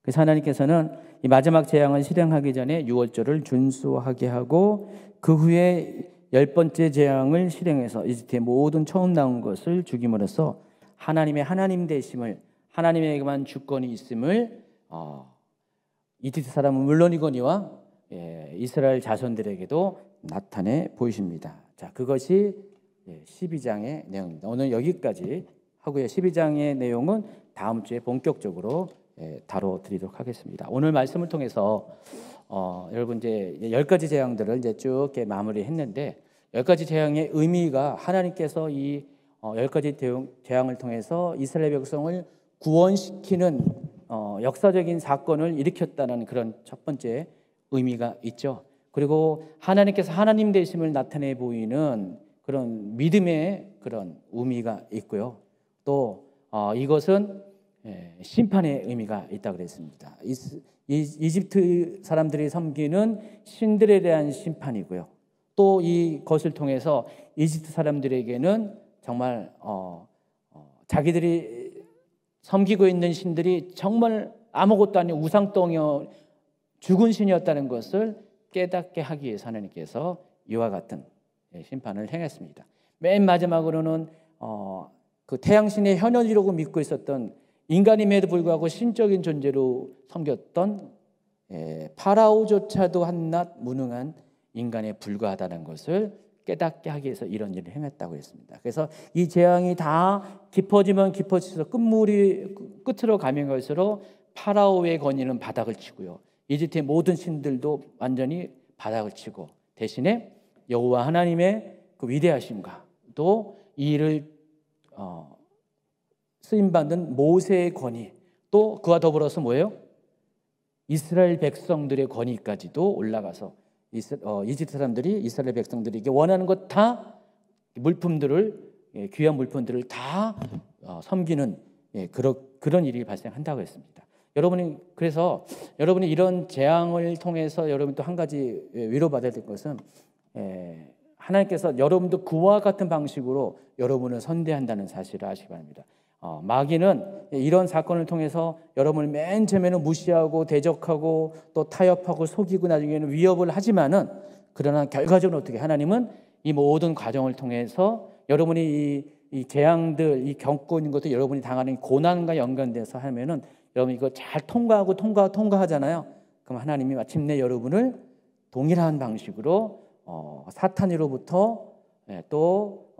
그래서 하나님께서는 이 마지막 재앙을 실행하기 전에 유월절을 준수하게 하고 그 후에 10번째 재앙을 실행해서 이집트의 모든 처음 나온 것을 죽임으로써 하나님의 하나님 되심을, 하나님에게만 주권이 있음을 이집트 사람은 물론이거니와 이스라엘 자손들에게도 나타내 보이십니다. 자, 그것이 12장의 내용입니다. 오늘 여기까지 하고요. 12장의 내용은 다음 주에 본격적으로 다뤄드리도록 하겠습니다. 오늘 말씀을 통해서 여러분 이제 10가지 재앙들을 이제 쭉 이렇게 마무리했는데 10가지 재앙의 의미가 하나님께서 이 10가지 재앙을 통해서 이스라엘 백성을 구원시키는 역사적인 사건을 일으켰다는 그런 첫 번째 의미가 있죠. 그리고 하나님께서 하나님 되심을 나타내 보이는 그런 믿음의 그런 의미가 있고요. 또 이것은 심판의 의미가 있다고 그랬습니다. 이집트 사람들이 섬기는 신들에 대한 심판이고요. 또 이것을 통해서 이집트 사람들에게는 정말 자기들이 섬기고 있는 신들이 정말 아무것도 아닌 우상덩이여 죽은 신이었다는 것을 깨닫게 하기 위해서 하나님께서 이와 같은 심판을 행했습니다. 맨 마지막으로는 그 태양신의 현현이라고 믿고 있었던 인간임에도 불구하고 신적인 존재로 섬겼던 파라오조차도 한낱 무능한 인간에 불과하다는 것을 깨닫게 하기 위해서 이런 일을 행했다고 했습니다. 그래서 이 재앙이 다 깊어지면 깊어질수록 끝으로 가면 갈수록 파라오의 권위는 바닥을 치고요. 이집트의 모든 신들도 완전히 바닥을 치고 대신에 여호와 하나님의 그 위대하심과 또 이 일을 쓰임받는 모세의 권위, 또 그와 더불어서 뭐예요? 이스라엘 백성들의 권위까지도 올라가서 이집트 사람들이 이스라엘 백성들에게 원하는 것 다 물품들을, 귀한 물품들을 다 섬기는 그런 일이 발생한다고 했습니다. 그래서 여러분이 이런 재앙을 통해서 여러분 또 한 가지 위로받아야 될 것은 하나님께서 여러분도 그와 같은 방식으로 여러분을 선대한다는 사실을 아시기 바랍니다. 마귀는 이런 사건을 통해서 여러분을 맨 처음에는 무시하고 대적하고 또 타협하고 속이고 나중에는 위협을 하지만은 그러나 결과적으로 어떻게 하나님은 이 모든 과정을 통해서 여러분이 이 재앙들, 이 겪고 있는 것도 여러분이 당하는 고난과 연관돼서 하면은 여러분 이거 잘 통과하잖아요. 그럼 하나님이 마침내 여러분을 동일한 방식으로 사탄으로부터 또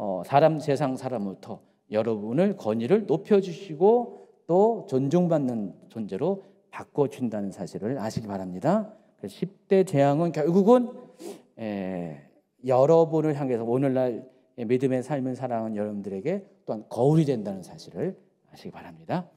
세상 사람으로부터 여러분을 권위를 높여주시고 또 존중받는 존재로 바꿔준다는 사실을 아시기 바랍니다. 10대 재앙은 결국은 여러분을 향해서 오늘날 믿음의 삶을 살아가는 여러분들에게 또한 거울이 된다는 사실을 아시기 바랍니다.